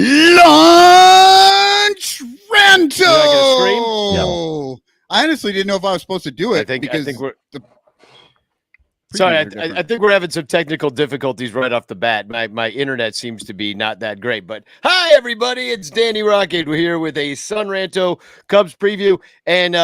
Launch Ranto. You're not gonna scream? No. I honestly didn't know if I was supposed to do it I think we're the sorry. previews are different. I think we're having some technical difficulties right off the bat. My internet seems to be not that great. But hi everybody, it's Danny Rocket. We're here with a Sun Ranto Cubs preview, and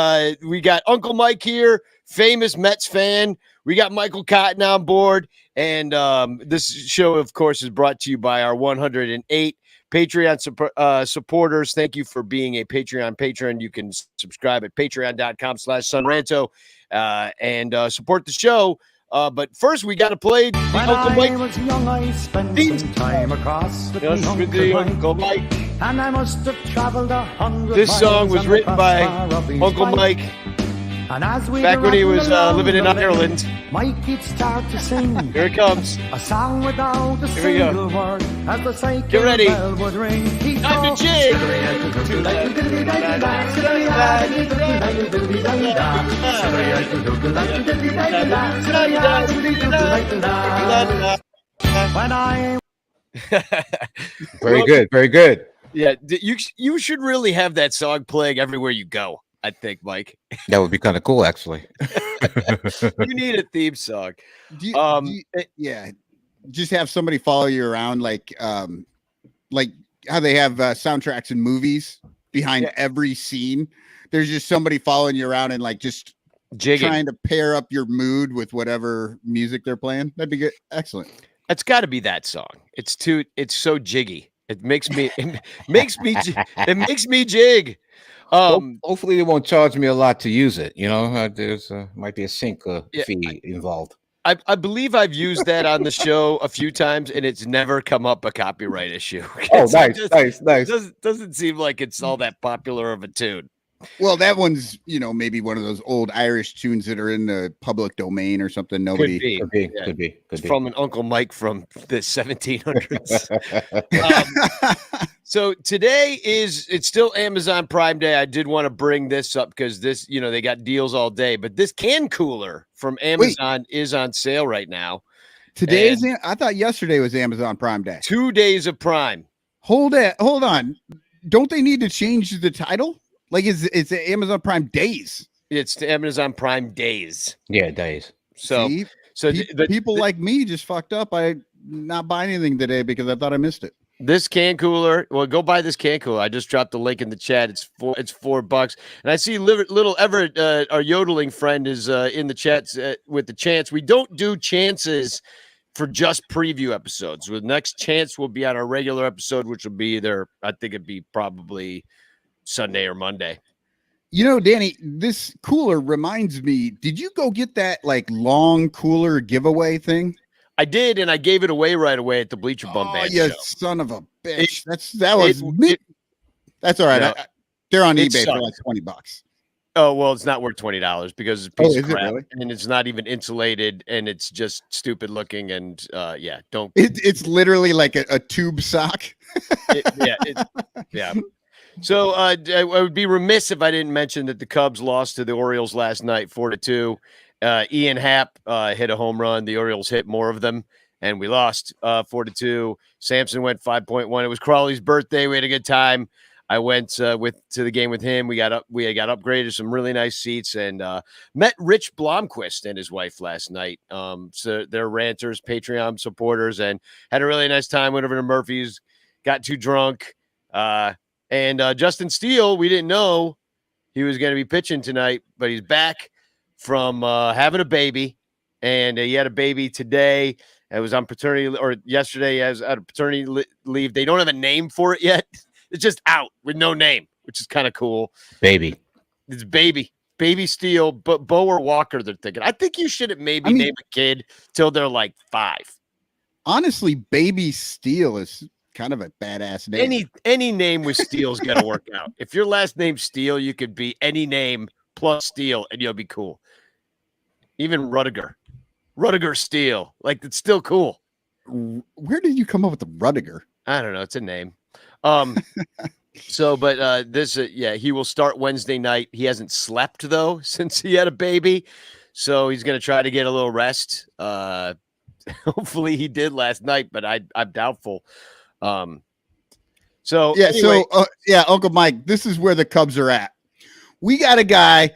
we got Uncle Mike here, famous Mets fan. We got Michael Cotton on board, and this show, of course, is brought to you by our 108 Patreon supporters. Thank you for being a Patreon patron. You can subscribe at patreon.com/sunranto and support the show. But first, we got to play the Uncle Mike. Was young, I spent some time across with Yes, me with the Uncle Uncle Mike, Mike. and I must have traveled 100 This miles song was on the written by crossbar of his Uncle bike. Mike And as we back when he was rattled living in along the Ireland. lane, Mike he'd start to sing Here it comes. a song without a Here we go. single word as the cycle Get ready. bell would ring. He'd Time go, to jig. when I Very good. Very good. Yeah, you should really have that song playing everywhere you go. I think, Mike. That would be kind of cool, actually. You need a theme song. Yeah, just have somebody follow you around like how they have soundtracks in movies behind every scene. There's just somebody following you around and like just Jigging. trying to pair up your mood with whatever music they're playing. That'd be good. Excellent. It's got to be that song. It's so jiggy. It makes me jig. Hopefully, they won't charge me a lot to use it. You know, there's might be a sync fee involved. I believe I've used that on the show a few times, and it's never come up a copyright issue. Oh, nice. Doesn't seem like it's all that popular of a tune. Well, that one's, maybe one of those old Irish tunes that are in the public domain or something. Nobody Could be. From an Uncle Mike from the 1700s. So today it's still Amazon Prime Day. I did want to bring this up because this, they got deals all day, but this can cooler from Amazon is on sale right now. Today I thought yesterday was Amazon Prime Day. 2 days of Prime. Hold on. Don't they need to change the title? Like it's Amazon Prime Days. It's Amazon Prime Days. Yeah, days. So people like me just fucked up. I not buy anything today because I thought I missed it. This can cooler. Well, go buy this can cooler. I just dropped the link in the chat. It's $4, and I see little Everett, our yodeling friend, is in the chat with the chance. We don't do chances for just preview episodes. The next chance will be on our regular episode, which will be either, I think it'd be probably Sunday or Monday. Danny, this cooler reminds me, did you go get that like long cooler giveaway thing? I did, and I gave it away right away at the Bleacher Bum Band show. Son of a bitch. That was me. That's all right. No, they're on eBay for like $20. Oh, well, it's not worth $20 because it's a piece of crap, really? And it's not even insulated, and it's just stupid looking. And don't. It's literally like a tube sock. Yeah. So I would be remiss if I didn't mention that the Cubs lost to the Orioles last night, 4-2. Ian Happ hit a home run. The Orioles hit more of them, and we lost 4-2. Samson went 5.1. It was Crawley's birthday. We had a good time. I went to the game with him. We got upgraded some really nice seats and met Rich Blomquist and his wife last night. So they're ranters, Patreon supporters, and had a really nice time. Went over to Murphy's, got too drunk. And Justin Steele, we didn't know he was going to be pitching tonight, but he's back from having a baby, and he had a baby today. It was on paternity, or yesterday, as out of paternity leave. They don't have a name for it yet. It's just out with no name, which is kind of cool. Baby. It's baby Steele, but Bo or Walker. They're thinking. I think you should name a kid till they're like 5. Honestly, Baby Steele is kind of a badass name. Any name with Steele's got to work out. If your last name's Steele, you could be any name plus Steele, and you'll be cool. Even Rudiger Steele, like it's still cool. Where did you come up with the Rudiger? I don't know. It's a name. He will start Wednesday night. He hasn't slept though since he had a baby, so he's going to try to get a little rest. Hopefully he did last night, but I'm doubtful. So Yeah. anyway, Uncle Mike, this is where the Cubs are at. We got a guy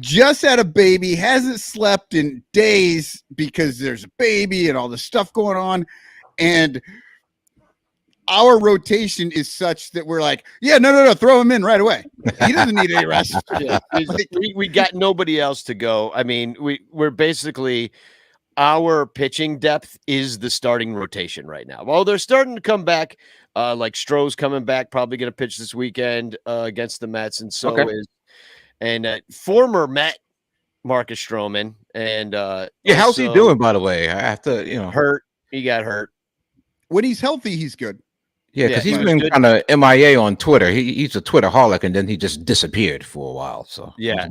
just had a baby, hasn't slept in days because there's a baby and all this stuff going on. And our rotation is such that we're like, yeah, no, throw him in right away. He doesn't need any rest. yeah, we got nobody else to go. I mean, we're basically our pitching depth is the starting rotation right now. Well, they're starting to come back. Like Stroh's coming back, probably going to pitch this weekend against the Mets, and so is former Met Marcus Stroman. And how's he doing, by the way? I have to, hurt. He got hurt. When he's healthy, he's good. Yeah, because he's been kind of MIA on Twitter. He's a Twitterholic, and then he just disappeared for a while. So yeah,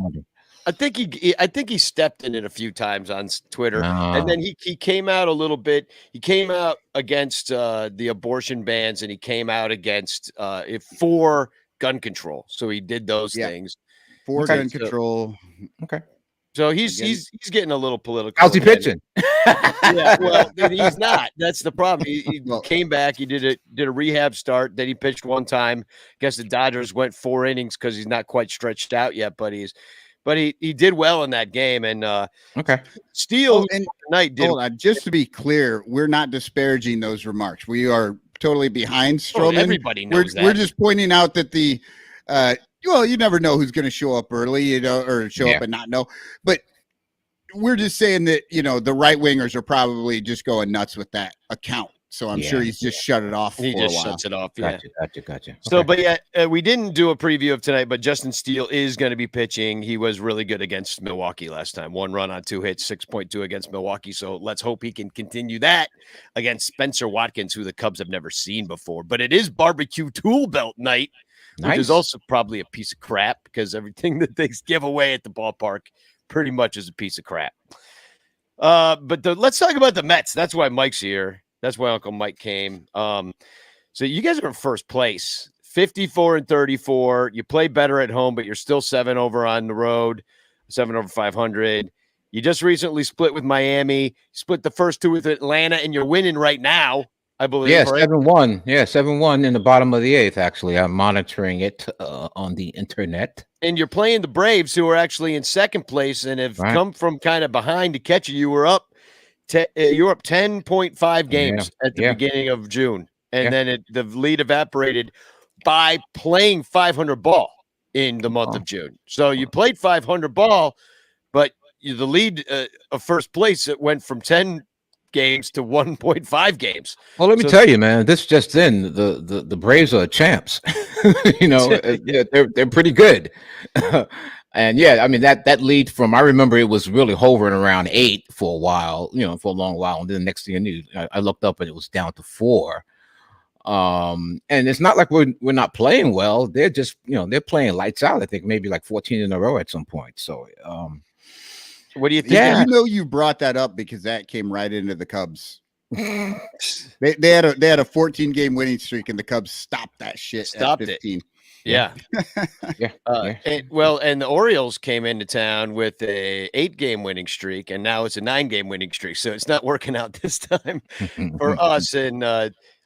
I think he stepped in it a few times on Twitter, and then he came out a little bit. He came out against the abortion bans, and he came out against for gun control. So he did those things for gun control. Okay. So he's getting a little political. How's he pitching? Yeah, well, he's not. That's the problem. He came back. He did a rehab start. Then he pitched one time. Guess the Dodgers went 4 innings because he's not quite stretched out yet. But he did well in that game. And Steele tonight did. Hold on, just to be clear, we're not disparaging those remarks. We are totally behind Stroman. Everybody knows that. We're just pointing out that the well, you never know who's going to show up early, or show up and not know. But we're just saying that, the right wingers are probably just going nuts with that account. So I'm sure he's just shut it off. He just a while. Shuts it off. Yeah. Gotcha. So, but we didn't do a preview of tonight, but Justin Steele is going to be pitching. He was really good against Milwaukee last time. 1 run on 2 hits, 6.2 against Milwaukee. So let's hope he can continue that against Spencer Watkins, who the Cubs have never seen before. But it is barbecue tool belt night. Which is also probably a piece of crap because everything that they give away at the ballpark pretty much is a piece of crap. But let's talk about the Mets. That's why Mike's here. That's why Uncle Mike came. So you guys are in first place, 54-34. You play better at home, but you're still 7 over on the road, 7 over 500. You just recently split with Miami, split the first 2 with Atlanta, and you're winning right now. I believe. Yeah, 7-1. Yeah, 7-1 in the bottom of the 8th, actually. I'm monitoring it on the internet. And you're playing the Braves, who are actually in second place and have come from kind of behind to catch you. You were up 10.5 games at the beginning of June. And then the lead evaporated by playing 500 ball in the month of June. So you played 500 ball, but the lead of first place, it went from 10 games to 1.5 games. Well, let me tell you, man, this just in, the Braves are champs. They're pretty good. And I mean that lead from, I remember it was really hovering around 8 for a while, for a long while, and then the next thing I knew, I looked up and it was down to 4. And it's not like we're not playing well. They're just they're playing lights out. I think maybe like 14 in a row at some point. So what do you think? Yeah, you brought that up because that came right into the Cubs. they had a 14-game winning streak, and the Cubs stopped that shit. Stopped at 15. It. Yeah. And the Orioles came into town with a 8-game winning streak, and now it's a 9-game winning streak. So it's not working out this time for us. And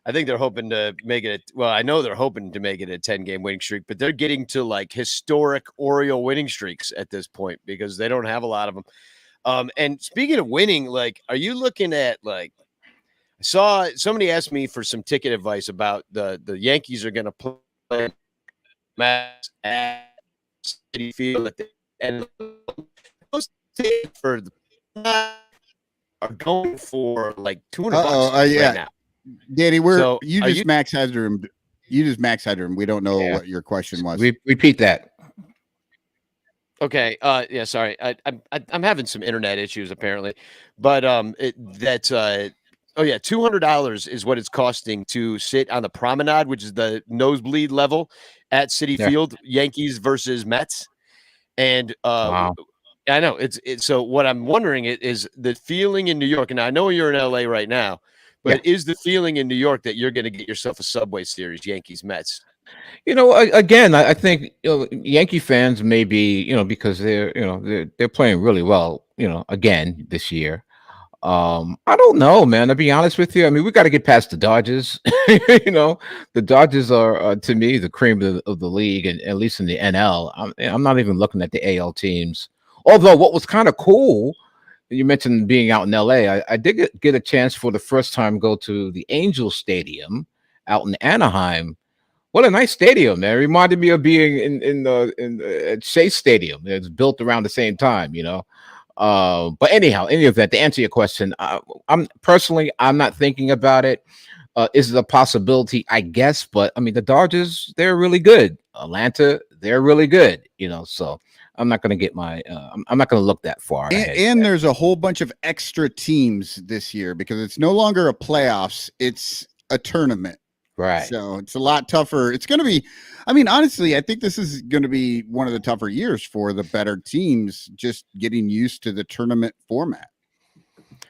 I think they're hoping to make it. I know they're hoping to make it a 10-game winning streak, but they're getting to like historic Oriole winning streaks at this point because they don't have a lot of them. And speaking of winning, like, are you looking at I saw somebody asked me for some ticket advice about the Yankees are going to play Mets at Citi Field at the end. Those tickets for are going for like $200 right now. Danny, you just max headroom. You just max headroom. We don't know what your question was. Repeat that. Okay. Sorry. I'm having some internet issues apparently, but $200 is what it's costing to sit on the promenade, which is the nosebleed level at Citi Field, Yankees versus Mets. And wow. I know it's so what I'm wondering is the feeling in New York, and I know you're in LA right now, but is the feeling in New York that you're going to get yourself a Subway Series, Yankees Mets? Again, I think Yankee fans may be, because they're playing really well, again this year. I don't know, man. To be honest with you, I mean, we got to get past the Dodgers. The Dodgers are to me the cream of the league, and at least in the NL. I'm not even looking at the AL teams. Although, what was kind of cool, you mentioned being out in LA. I did get a chance for the first time go to the Angels Stadium out in Anaheim. What a nice stadium, man! It reminded me of being at Shea Stadium. It's built around the same time, But anyhow, any event, to answer your question, I'm not thinking about it. Is it a possibility? I guess, but I mean, the Dodgers, they're really good. Atlanta, they're really good. So I'm not going to get I'm not going to look that far ahead. And there's a whole bunch of extra teams this year because it's no longer a playoffs; it's a tournament. Right. So it's a lot tougher. It's going to be, I mean, honestly, I think this is going to be one of the tougher years for the better teams, just getting used to the tournament format.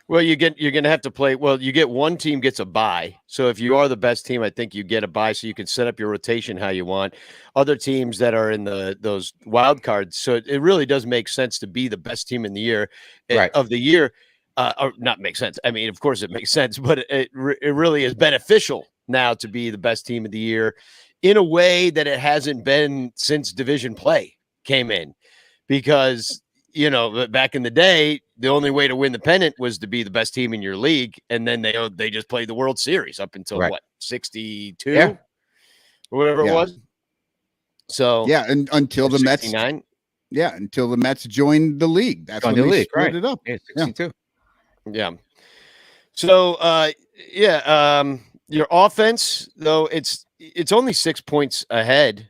Well, you're going to have to play. Well, you get one team gets a bye. So if you are the best team, I think you get a bye, so you can set up your rotation how you want. Other teams that are in those wild cards. So it really does make sense to be the best team in the year of the year. Or not make sense. I mean, of course it makes sense, but it really is beneficial now to be the best team of the year in a way that it hasn't been since division play came in, because back in the day, the only way to win the pennant was to be the best team in your league. And then they just played the World Series up until 62 or whatever it was. So and until the 69. Mets, until the Mets joined the league. That's when they split it up. Yeah, 62. Yeah. So your offense, though, it's only 6 points ahead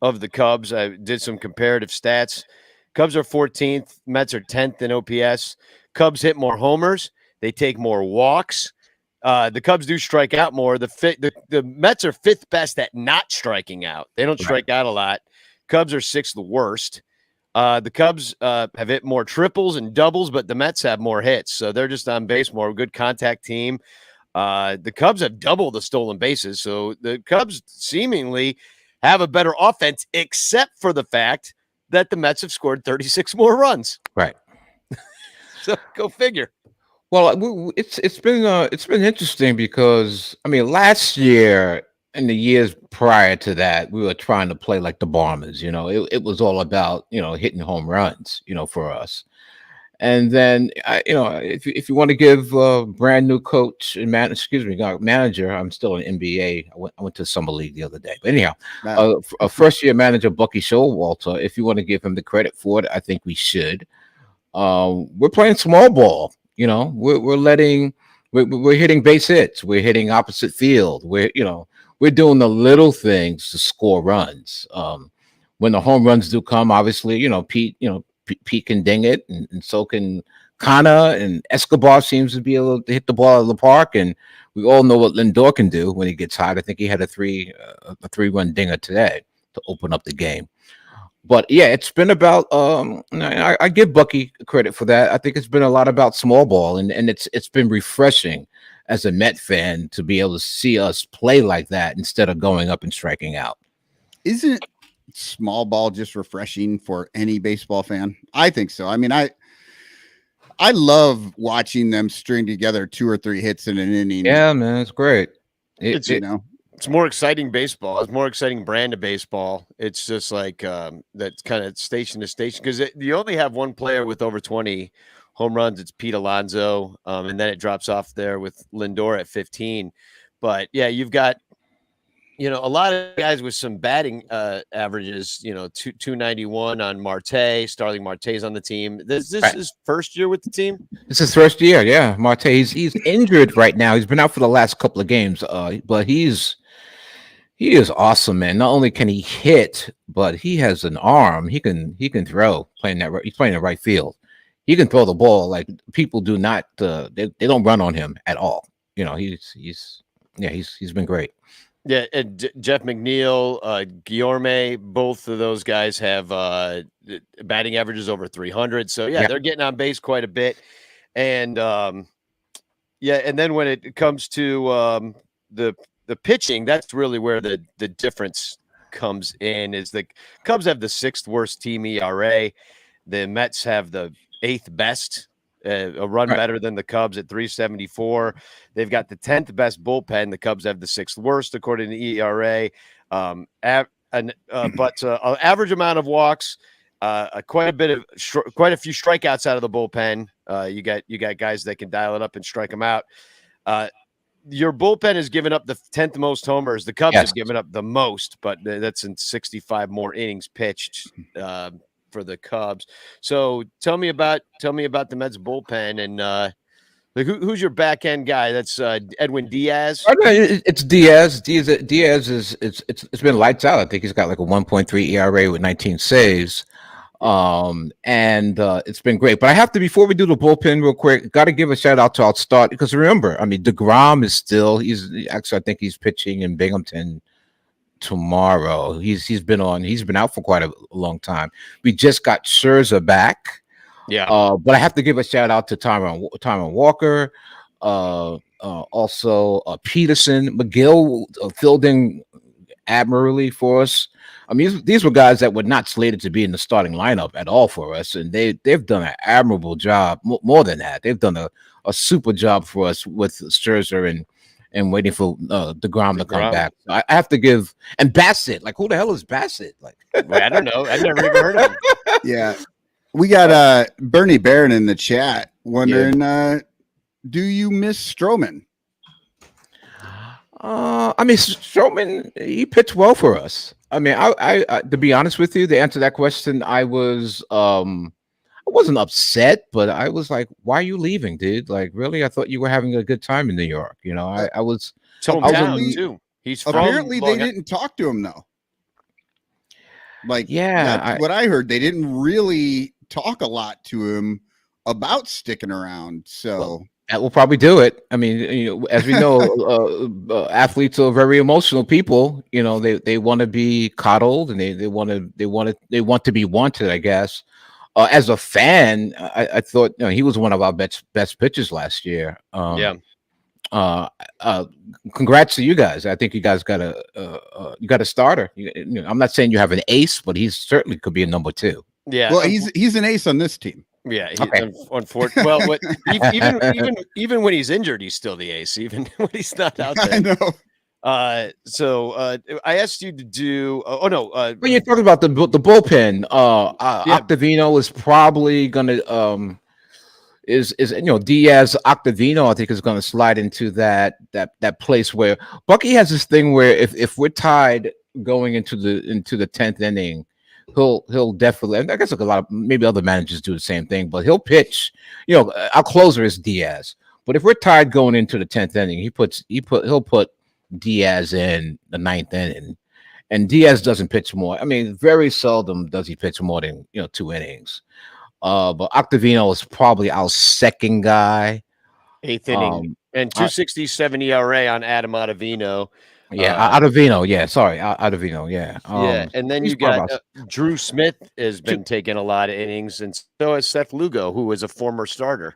of the Cubs. I did some comparative stats. Cubs are 14th. Mets are 10th in OPS. Cubs hit more homers. They take more walks. The Cubs do strike out more. The Mets are 5th best at not striking out. They don't strike out a lot. Cubs are 6th worst. The Cubs have hit more triples and doubles, but the Mets have more hits. So they're just on base more. Good contact team. The Cubs have double the stolen bases. So the Cubs seemingly have a better offense, except for the fact that the Mets have scored 36 more runs. Right. So go figure. Well, it's been interesting because, I mean, last year and the years prior to that, we were trying to play like the Bombers. It was all about hitting home runs, for us. And then, if you want to give a brand new coach and manager, I'm still in NBA. I went to summer league the other day. But anyhow, a first year manager, Bucky Showalter, if you want to give him the credit for it, I think we should. We're playing small ball. We're hitting base hits. We're hitting opposite field. We're doing the little things to score runs. When the home runs do come, obviously, Pete can ding it, and so can Kana, and Escobar seems to be able to hit the ball out of the park. And we all know what Lindor can do when he gets hot. I think he had a 3-run dinger today to open up the game. But yeah, it's been about. I give Bucky credit for that. I think it's been a lot about small ball, and it's been refreshing as a Met fan to be able to see us play like that instead of going up and striking out. Isn't small ball just refreshing for any baseball fan? I think so. I mean, I love watching them string together 2 or 3 hits in an inning. Yeah, man, it's great. It's more exciting baseball. It's more exciting brand of baseball. It's just like that's kind of station to station, because you only have one player with over 20 home runs. It's Pete Alonso, and then it drops off there with Lindor at 15. But yeah, you've got a lot of guys with some batting averages. 291 on Marte. Starling Marte's on the team. This is his first year with the team. This is his first year. Yeah, Marte. He's injured right now. He's been out for the last couple of games. But he is awesome, man. Not only can he hit, but he has an arm. He can throw. He's playing in right field. He can throw the ball like people do not. They don't run on him at all. He's been great. Yeah, and Jeff McNeil, Guillorme, both of those guys have batting averages over 300. So they're getting on base quite a bit. And and then when it comes to the pitching, that's really where the difference comes in. Is the Cubs have the 6th worst team ERA. The Mets have the 8th best a run Right. better than the Cubs at 374. They've got the 10th best bullpen. The Cubs have the 6th worst according to ERA. But average amount of walks, quite a few strikeouts out of the bullpen. You got guys that can dial it up and strike them out. Your bullpen has given up the 10th most homers. The Cubs have given up the most, but that's in 65 more innings pitched for the Cubs. So tell me about the Mets bullpen and who's your back end guy? That's Edwin Diaz. It's Diaz. Diaz is it's been lights out. I think he's got like a 1.3 ERA with 19 saves. And it's been great. But I have to, before we do the bullpen real quick, got to give a shout out to our start, because remember, I mean, DeGrom is still, I think he's pitching in Binghamton tomorrow. He's been out for quite a long time. We just got Scherzer back. Yeah. But I have to give a shout out to Tyrone Walker, also Peterson. McGill filled in admirably for us. I mean, these were guys that were not slated to be in the starting lineup at all for us, and they've done an admirable job. More than that, they've done a super job for us with Scherzer and waiting for DeGrom to come back. So I have to give, and Bassett. Like, who the hell is Bassett? Like, well, I don't know. I've never even heard of him. Yeah, we got Bernie Barron in the chat wondering, do you miss Stroman? I mean, Stroman, he pitched well for us. I mean, I to be honest with you, to answer that question, I wasn't upset, but I was like, "Why are you leaving, dude? Like, really? I thought you were having a good time in New York." You know, I was. Hometown too. He's apparently they didn't talk to him though. Like, that's what I heard. They didn't really talk a lot to him about sticking around. So. Well, that will probably do it. I mean, you know, as we know, athletes are very emotional people. You know, they want to be coddled, and they want to be wanted, I guess. As a fan, I thought, you know, he was one of our best pitchers last year. Congrats to you guys. I think you guys got a starter. You know, I'm not saying you have an ace, but he certainly could be a number 2. Yeah. Well, he's an ace on this team. Yeah, okay. Unfortunately, well, even when he's injured, he's still the ace. Even when he's not out there. I know. So I asked you to do. When you're talking about the bullpen, Octavino is probably gonna is you know, Diaz Octavino, I think, is gonna slide into that place where Bucky has this thing where if we're tied going into the 10th inning, he'll definitely, I guess like a lot of maybe other managers do the same thing, but he'll pitch. You know, our closer is Diaz, but if we're tied going into the 10th inning, he'll put Diaz in the 9th inning, and Diaz doesn't pitch more. I mean, very seldom does he pitch more than 2 innings. But Octavino is probably our second guy. 8th inning and 2.67 ERA on Adam Ottavino. Yeah, Ottavino. Yeah, sorry, Ottavino. Yeah, and then you got Drew Smith has been taking a lot of innings, and so has Seth Lugo, who is a former starter.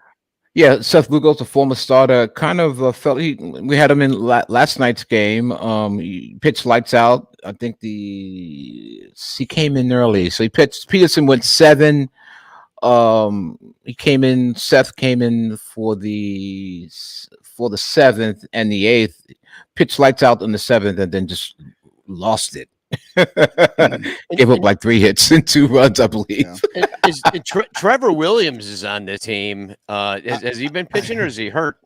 Yeah, Seth Lugo's a former starter. Kind of felt we had him in last night's game. He pitched lights out. I think he came in early, so he pitched. Peterson went 7. He came in. Seth came in for the 7th and the 8th. Pitched lights out in the 7th, and then just lost it. Gave up like 3 hits and 2 runs, I believe. Yeah. Trevor Williams is on the team. Has he been pitching, or is he hurt?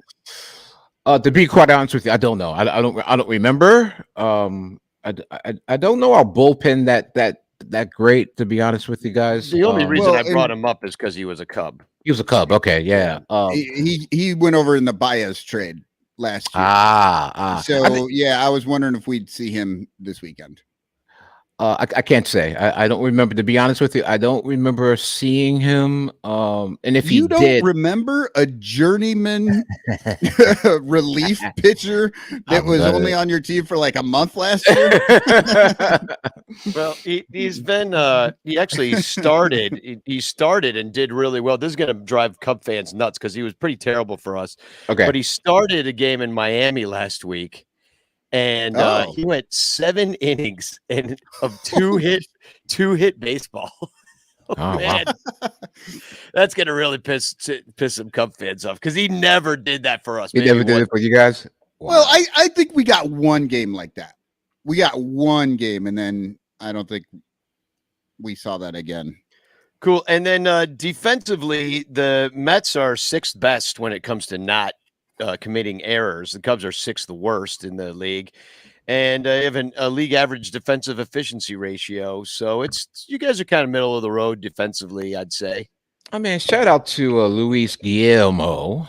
To be quite honest with you, I don't know. I don't remember. I don't know our bullpen that great, to be honest with you guys. The only reason I brought him up is because he was a Cub. He was a Cub. Okay, yeah. He went over in the Baez trade last year. I was wondering if we'd see him this weekend. I can't say. I don't remember, to be honest with you. I don't remember seeing him. And if you don't remember a journeyman relief pitcher that was only on your team for like a month last year. Well, he's been he actually started. He started and did really well. This is going to drive Cub fans nuts because he was pretty terrible for us. Okay, but he started a game in Miami last week. And he went 7 innings and of two hit baseball. Oh, wow. Man, that's gonna really piss some Cub fans off because he never did that for us. He Maybe never did one- it for you guys. Well, Wow. I think we got one game like that. We got one game, and then I don't think we saw that again. Cool. And then defensively, the Mets are sixth best when it comes to not committing errors. The Cubs are sixth the worst in the league, and have a league average defensive efficiency ratio. So it's you guys are kind of middle of the road defensively, I'd say. I mean, shout out to Luis Guillermo,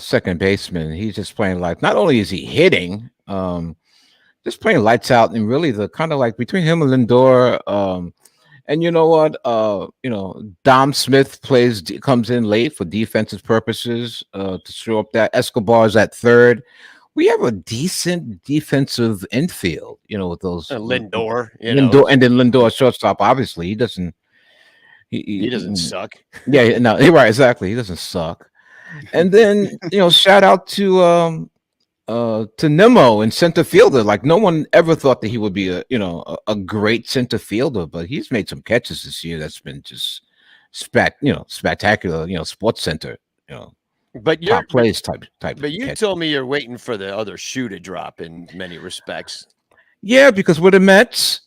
second baseman. He's just playing like. Not only is he hitting, just playing lights out, and really the kind of like between him and Lindor. And you know what? Dom Smith comes in late for defensive purposes to show up that Escobar's at third. We have a decent defensive infield, with those Lindor, Lindor, and then Lindor shortstop. Obviously, he doesn't. He doesn't suck. Yeah, no, you're right. Exactly, he doesn't suck. And then shout out to Nemo in center fielder. Like no one ever thought that he would be a great center fielder, but he's made some catches this year that's been just spectacular. Sports Center, But you're top plays type. But you catch. told me you're waiting for the other shoe to drop in many respects. Yeah, because we're the Mets,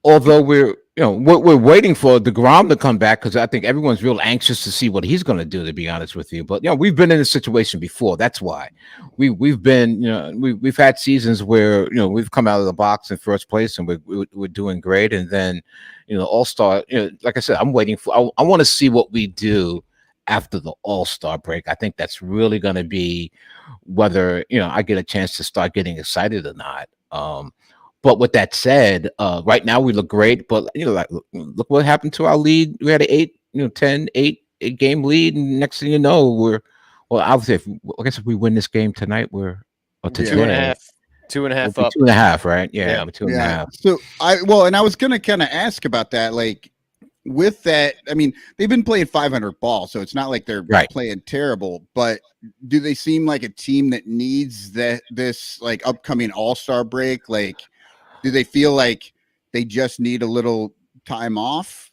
although we're waiting for DeGrom to come back because I think everyone's real anxious to see what he's going to do. To be honest with you, but we've been in this situation before. That's why we've been we've had seasons where we've come out of the box in first place and we're doing great, and then All-Star. Like I said, I'm waiting for. I want to see what we do after the All-Star break. I think that's really going to be whether I get a chance to start getting excited or not. But with that said, right now we look great. But look what happened to our lead. We had an 8 game lead, and next thing you know, obviously, I guess if we win this game tonight, we're today. 2.5 up. 2.5, right? Yeah, Yeah. 2.5. So and I was gonna kind of ask about that. Like with that, I mean, they've been playing 500 ball, so it's not like they're Right. playing terrible. But do they seem like a team that needs this like upcoming All-Star break? Like, do they feel like they just need a little time off?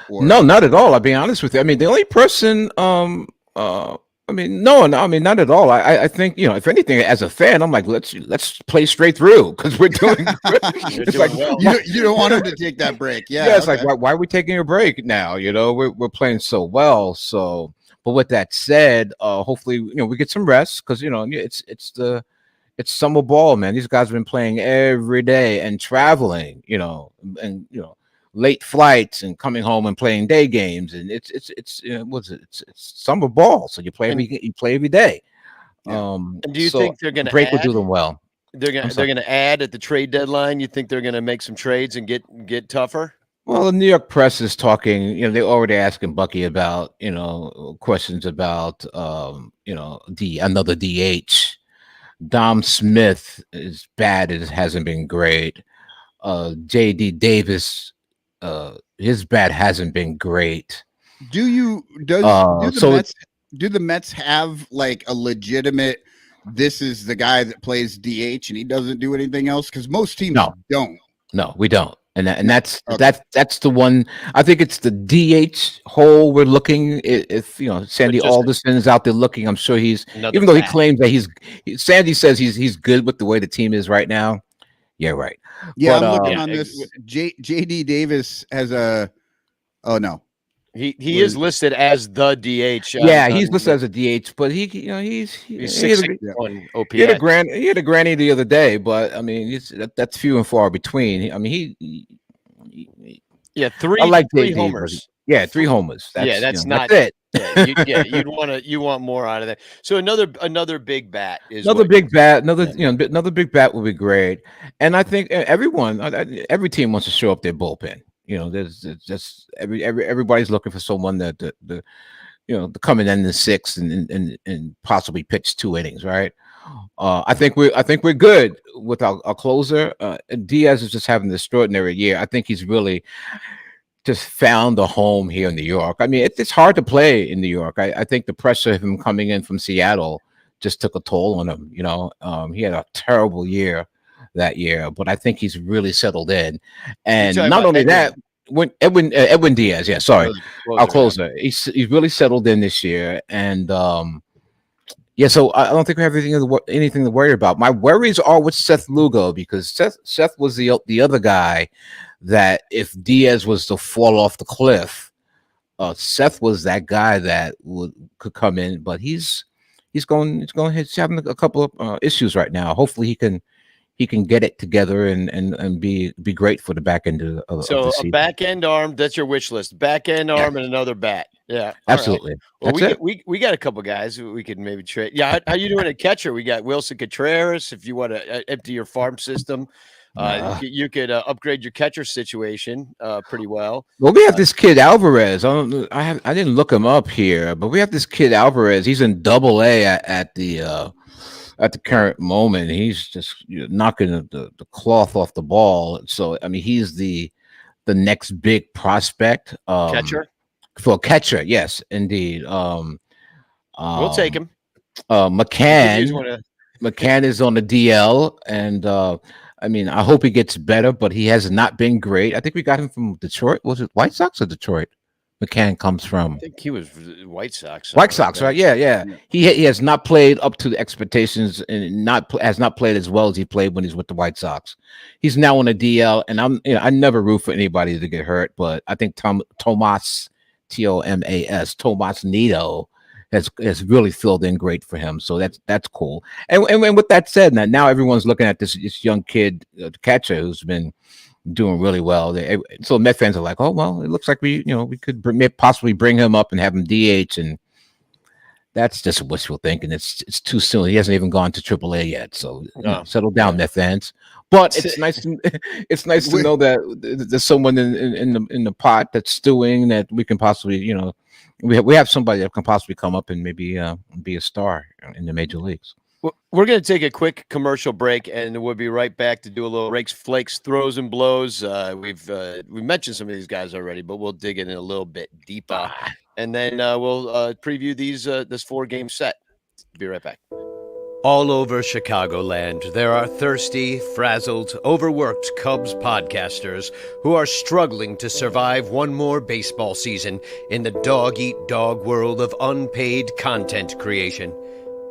Or? No, not at all. I'll be honest with you. I mean, the only person, no, not at all. I think, if anything, as a fan, I'm like, let's play straight through because we're doing. It's like you don't want them to take that break. Yeah, yeah. It's like why are we taking a break now? We're playing so well. So, but with that said, hopefully, we get some rest because it's summer ball, man. These guys have been playing every day and traveling, and late flights and coming home and playing day games, and it's summer ball, so you play every day. Yeah. And do you think they're going to break will do them well? They're going to add at the trade deadline. You think they're going to make some trades and get tougher? Well, the New York press is talking. They're already asking Bucky about questions about another DH. Dom Smith is bad. It hasn't been great. JD Davis, his bat hasn't been great. Do the Mets have like a legitimate? This is the guy that plays DH and he doesn't do anything else because most teams don't. No, we don't. And that's the one. I think it's the DH hole we're looking. If Sandy Alderson's out there looking, I'm sure even though he claims that Sandy says he's good with the way the team is right now. Yeah, right. Yeah, I'm looking on this. JD Davis has a. Oh no, he is listed as the DH. Yeah, he's listed as a DH, but he's 661 OPS. He had a granny the other day, but I mean, that's few and far between. I mean, three homers. Yeah, 3 homers. That's not it. You want more out of that. So another big bat is another big bat would be great. And I think every team wants to show up their bullpen. There's just everybody's looking for someone that to come in the sixth and possibly pitch 2 innings, right? I think we're good with our closer. Diaz is just having an extraordinary year. I think he's really just found a home here in New York. I mean, it's hard to play in New York. I think the pressure of him coming in from Seattle just took a toll on him. He had a terrible year that year, but I think he's really settled in. And not only that, Edwin Diaz. Yeah, sorry, Closer, our closer. He's really settled in this year, and yeah. So I don't think we have anything to worry about. My worries are with Seth Lugo, because Seth was the other guy that if Diaz was to fall off the cliff, Seth was that guy that could come in, but he's having a couple of issues right now. Hopefully he can get it together and be great for the back end of the So a season. back end arm, that's your wish list. Back end arm and another bat. Yeah, all right. Absolutely. Well, That's we got a couple guys who we could maybe trade. Yeah, how you doing at catcher? We got Wilson Contreras. If you want to empty your farm system, you could upgrade your catcher situation pretty well. Well, we have this kid Alvarez. I didn't look him up here, but we have this kid Alvarez. He's in Double A at the current moment. He's just knocking the cloth off the ball. So I mean, he's the next big prospect. Catcher. For a catcher, yes, indeed. We'll take him. McCann is on the DL, and I mean, I hope he gets better, but he has not been great. I think we got him from Detroit. Was it White Sox or Detroit? McCann comes from. I think he was White Sox. White Sox, right? Yeah. He has not played up to the expectations, and has not played as well as he played when he's with the White Sox. He's now on the DL, and I never root for anybody to get hurt, but I think Tomas Nido has really filled in great for him. So that's cool. And with that said, now everyone's looking at this young kid, the catcher, who's been doing really well. So Met fans are like, oh well, it looks like we could possibly bring him up and have him DH, and that's just wishful thinking. It's too soon. He hasn't even gone to AAA yet. So settle down, Met fans. But it's nice to know that there's someone in the pot that's stewing, that we can possibly, we have somebody that can possibly come up and maybe be a star in the major leagues. We're going to take a quick commercial break, and we'll be right back to do a little rakes, flakes, throws, and blows. We've mentioned some of these guys already, but we'll dig in a little bit deeper, and then we'll preview this 4-game set. Be right back. All over Chicagoland, there are thirsty, frazzled, overworked Cubs podcasters who are struggling to survive one more baseball season in the dog-eat-dog world of unpaid content creation.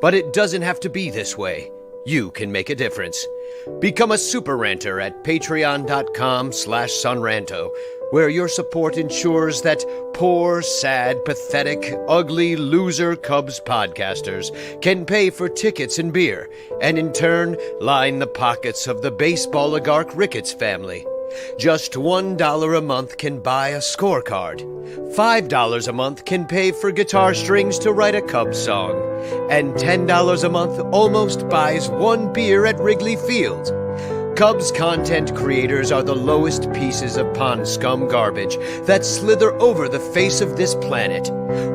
But it doesn't have to be this way. You can make a difference. Become a super ranter at patreon.com/sunranto, where your support ensures that poor, sad, pathetic, ugly, loser Cubs podcasters can pay for tickets and beer, and in turn line the pockets of the baseball oligarch Ricketts family. Just $1 a month can buy a scorecard. $5 a month can pay for guitar strings to write a Cubs song. And $10 a month almost buys one beer at Wrigley Field. Cubs content creators are the lowest pieces of pond scum garbage that slither over the face of this planet.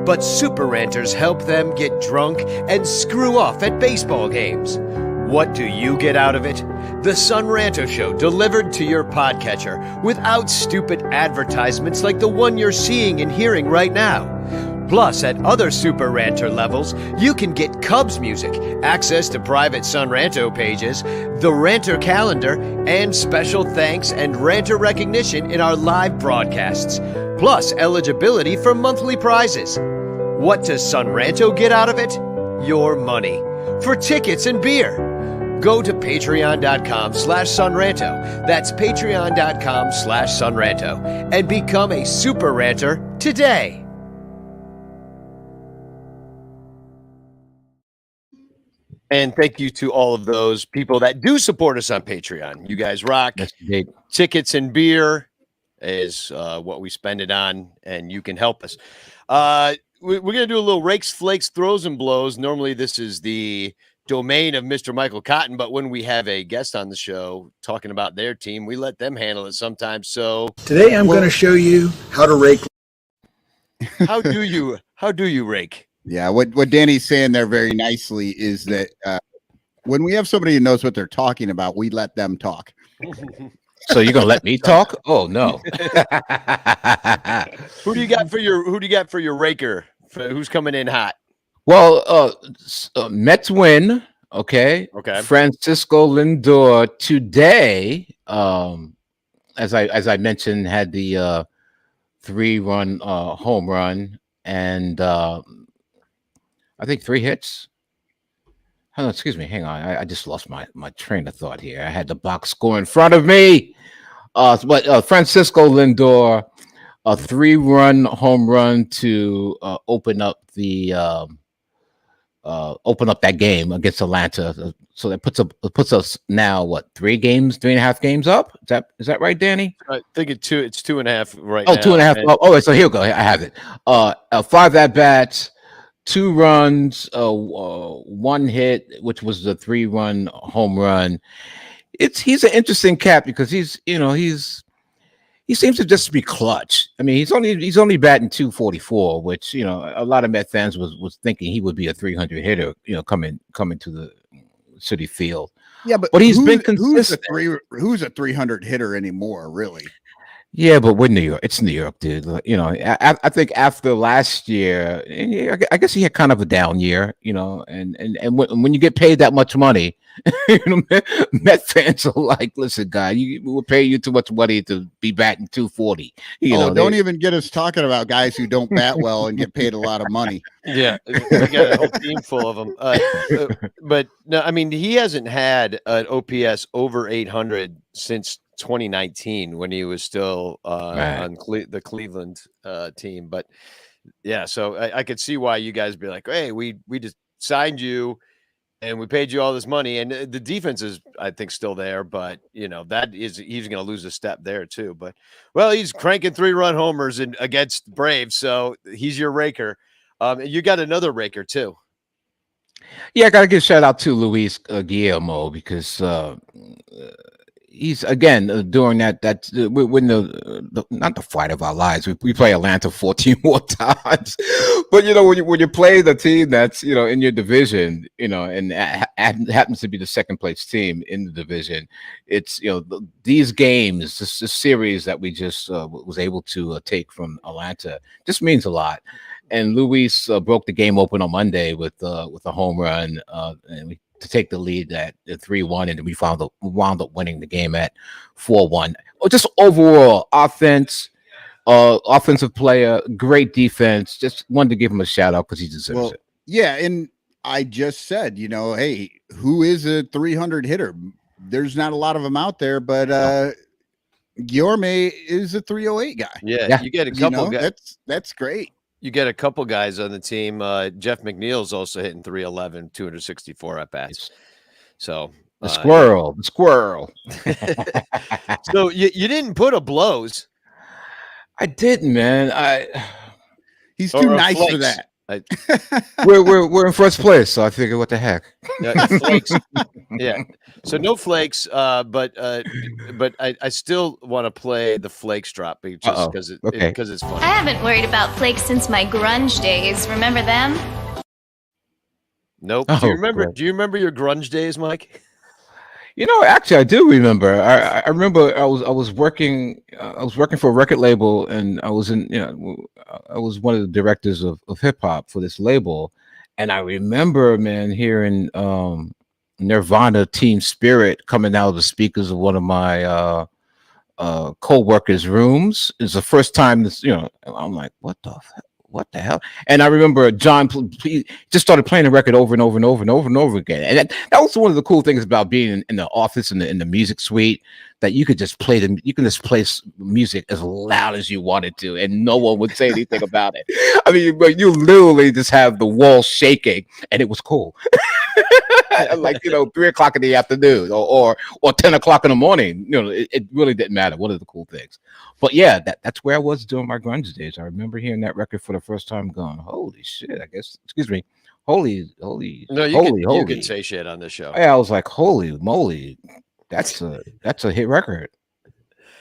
But super ranters help them get drunk and screw off at baseball games. What do you get out of it? The Sun Ranto Show delivered to your podcatcher without stupid advertisements like the one you're seeing and hearing right now. Plus, at other Super Ranter levels, you can get Cubs music, access to private Sun Ranto pages, the Ranter calendar, and special thanks and Ranter recognition in our live broadcasts. Plus, eligibility for monthly prizes. What does Sun Ranto get out of it? Your money. For tickets and beer. Go to patreon.com/sunranto. That's patreon.com/sunranto. And become a super ranter today. And thank you to all of those people that do support us on Patreon. You guys rock. Tickets and beer is what we spend it on, and you can help us. We're going to do a little rakes, flakes, throws, and blows. Normally, this is the domain of Mr. Michael Cotton, but when we have a guest on the show talking about their team, we let them handle it sometimes. So today I'm going to show you how to rake. How do you rake? Yeah, what Danny's saying there very nicely is that when we have somebody who knows what they're talking about, we let them talk. So you're gonna let me talk? Oh no. Who do you got for your raker? Who's coming in hot? Well, Mets win. Okay. Francisco Lindor today, as I mentioned, had the 3-run home run, and I think 3 hits. Oh, excuse me. Hang on. I just lost my train of thought here. I had the box score in front of me. But Francisco Lindor, a 3-run home run to open up that game against Atlanta. So that puts us now what, 3.5 games up? Is that right, Danny? I think it's 2.5 right now. now. 2.5. Oh, so here we go. I have it. 5 at bats, 2 runs, 1 hit, which was the 3-run home run. He's an interesting cat because he seems to just be clutch. I mean, he's only batting 244, which a lot of Met fans was thinking he would be a 300 hitter. Coming to the Citi Field. Yeah, but he's been consistent. Who's a 300 hitter anymore, really? Yeah, but we're New York. It's New York, dude. I think after last year, I guess he had kind of a down year, and when you get paid that much money, Met fans are like, listen, guy, we'll pay you too much money to be batting 240. Don't even get us talking about guys who don't bat well and get paid a lot of money. Yeah, we got a whole team full of them. But no, I mean, he hasn't had an OPS over 800 since 2019 when he was still on the Cleveland team. But yeah, so I could see why you guys be like, hey, we just signed you and we paid you all this money, and the defense is, I think, still there, but he's going to lose a step there too. But well, he's cranking 3-run homers against Braves, so he's your raker. You got another raker too. Yeah, I got to give a shout out to Luis Guillermo because he's again during that when the not the fight of our lives. We play Atlanta 14 more times, but when you play the team that's in your division, and happens to be the second place team in the division, it's these games, this series that we just was able to take from Atlanta, just means a lot. And Luis broke the game open on Monday with a home run, and to take the lead at 3-1, and we wound up winning the game at 4-1. Just overall offensive player, great defense. Just wanted to give him a shout out because he deserves it. Yeah, and I just said, hey, who is a 300 hitter? There's not a lot of them out there, but Guillaume is a 308 guy. Yeah. You get a couple guys. That's great. You get a couple guys on the team. Jeff McNeil's also hitting 311, 264 at bats. So the squirrel. So you didn't put a blows. I didn't, man. He's too nice for that. We're in first place, so I figured, what the heck? Flakes. Yeah. So no flakes, but I still want to play the flakes drop just because it's fun. I haven't worried about flakes since my grunge days. Remember them? Nope. Do you remember your grunge days, Mike? Actually, I do remember. I remember I was working for a record label, and I was I was one of the directors of hip hop for this label, and I remember, man, hearing Nirvana Team Spirit coming out of the speakers of one of my co-workers' rooms. It's the first time this, I'm like, what the hell? And I remember John just started playing the record over and over and over and over and over again. And that was one of the cool things about being in the office in the music suite, that you could just play music as loud as you wanted to, and no one would say anything about it. I mean, but you literally just have the wall shaking, and it was cool. Like 3:00 in the afternoon or 10:00 in the morning. It really didn't matter. One of the cool things. But yeah, that's where I was during my grunge days. I remember hearing that record for the first time, going, "Holy shit!" I guess. Excuse me. Holy. No, you can say shit on this show. Yeah, I was like, "Holy moly, that's a hit record."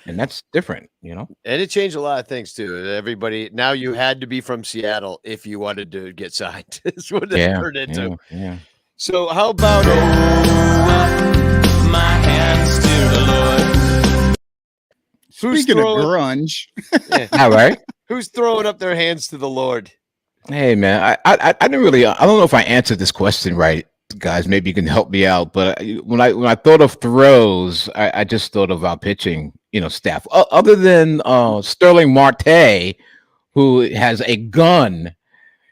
And that's different, And it changed a lot of things too. Everybody now, you had to be from Seattle if you wanted to get signed. That's what it turned into. Yeah. So how about my hands to the Lord? Speaking of grunge, all right. Who's throwing up their hands to the Lord? Hey, man, I didn't really. I don't know if I answered this question right guys, maybe you can help me out. But when I thought of throws, I just thought of our pitching, staff. Other than Sterling Marte, who has a gun.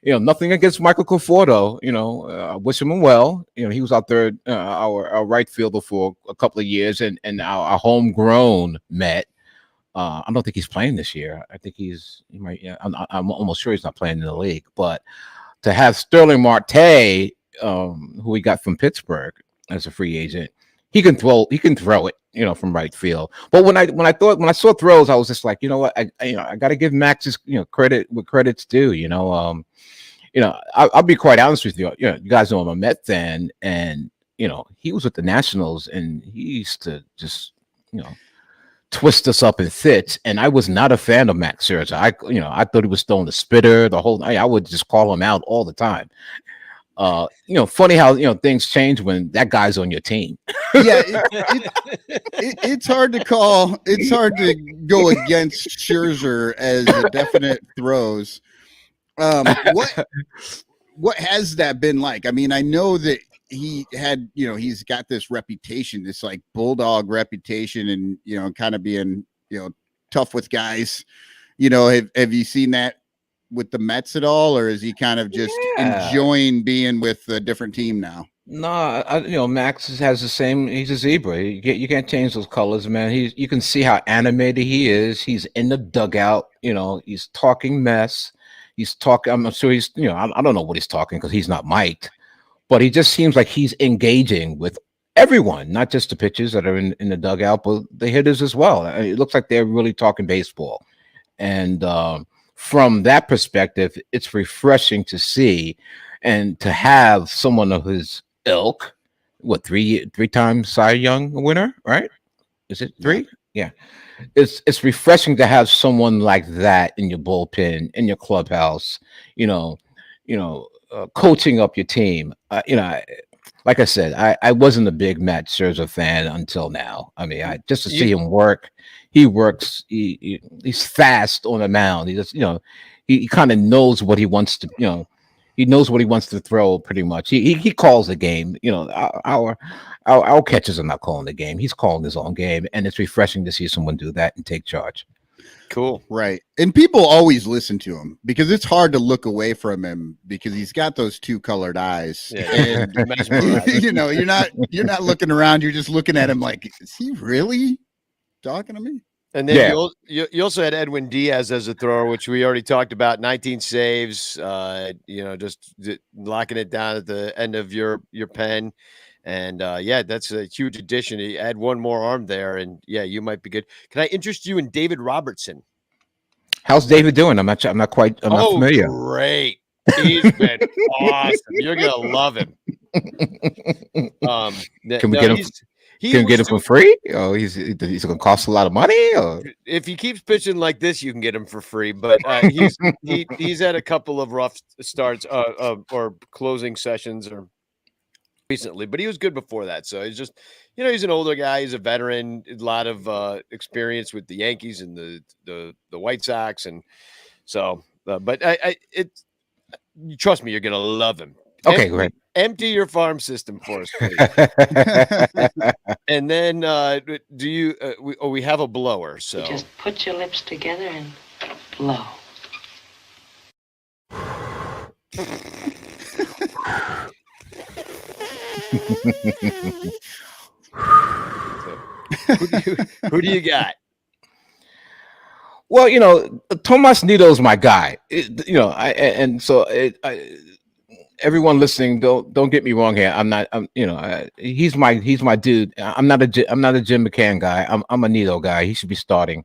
Nothing against Michael Conforto. I wish him well. He was out there, our right fielder for a couple of years, and our homegrown Met. I don't think he's playing this year. I think he might. Yeah, I'm almost sure he's not playing in the league. But to have Sterling Marte, who we got from Pittsburgh as a free agent, he can throw it, from right field. But when I saw throws, I was just like, you know what, I got to give Max his credit what credit's due. I'll be quite honest with you. You guys know I'm a Met fan, and he was with the Nationals, and he used to just twist us up in fits. And I was not a fan of Max Scherzer. I thought he was throwing the spitter the whole night. I would just call him out all the time. Funny how things change when that guy's on your team. Yeah, it's hard to call. It's hard to go against Scherzer as a definite throws. What has that been like? I mean, I know that he had, he's got this reputation, this like bulldog reputation, and kind of being, tough with guys. Have you seen that with the Mets at all, or is he kind of just enjoying being with a different team now? No, Max has the same. He's a zebra. You can't change those colors, man. You can see how animated he is. He's in the dugout. He's talking mess. He's talking. I'm sure he's. I don't know what he's talking because he's not mic'd, but he just seems like he's engaging with everyone, not just the pitchers that are in the dugout, but the hitters as well. It looks like they're really talking baseball, and from that perspective, it's refreshing to see and to have someone of his ilk. What, three-time Cy Young winner, right? Is it three? Yeah. It's refreshing to have someone like that in your bullpen, in your clubhouse, coaching up your team. Like I said, I wasn't a big Matt Scherzer fan until now. I mean, just to see him work, he works. He's fast on the mound. He just, he kind of knows what he wants to, he knows what he wants to throw pretty much. He calls the game. Our catchers are not calling the game. He's calling his own game, and it's refreshing to see someone do that and take charge. Cool. Right. And people always listen to him because it's hard to look away from him because he's got those two colored eyes. Yeah. And you're not looking around, you're just looking at him like, is he really talking to me? And then you also had Edwin Diaz as a thrower, which we already talked about. 19 saves, just locking it down at the end of your pen. And that's a huge addition. You add one more arm there, and you might be good. Can I interest you in David Robertson? How's David doing? I'm not familiar. Great. He's been awesome. You're gonna love him. Can we get him? Can we get him for free? Oh, he's going to cost a lot of money. Or? If he keeps pitching like this, you can get him for free. But he's had a couple of rough starts or closing sessions or recently, but he was good before that. So he's just, he's an older guy. He's a veteran, a lot of experience with the Yankees and the White Sox, and so. But trust me, you're going to love him. Okay, great. Empty your farm system for us, please. And then, we have a blower. So you just put your lips together and blow. Who do you got? Well, Tomas Nido's my guy. Everyone listening, don't get me wrong here. I'm not. He's my dude. I'm not a Jim McCann guy. I'm a Nido guy. He should be starting.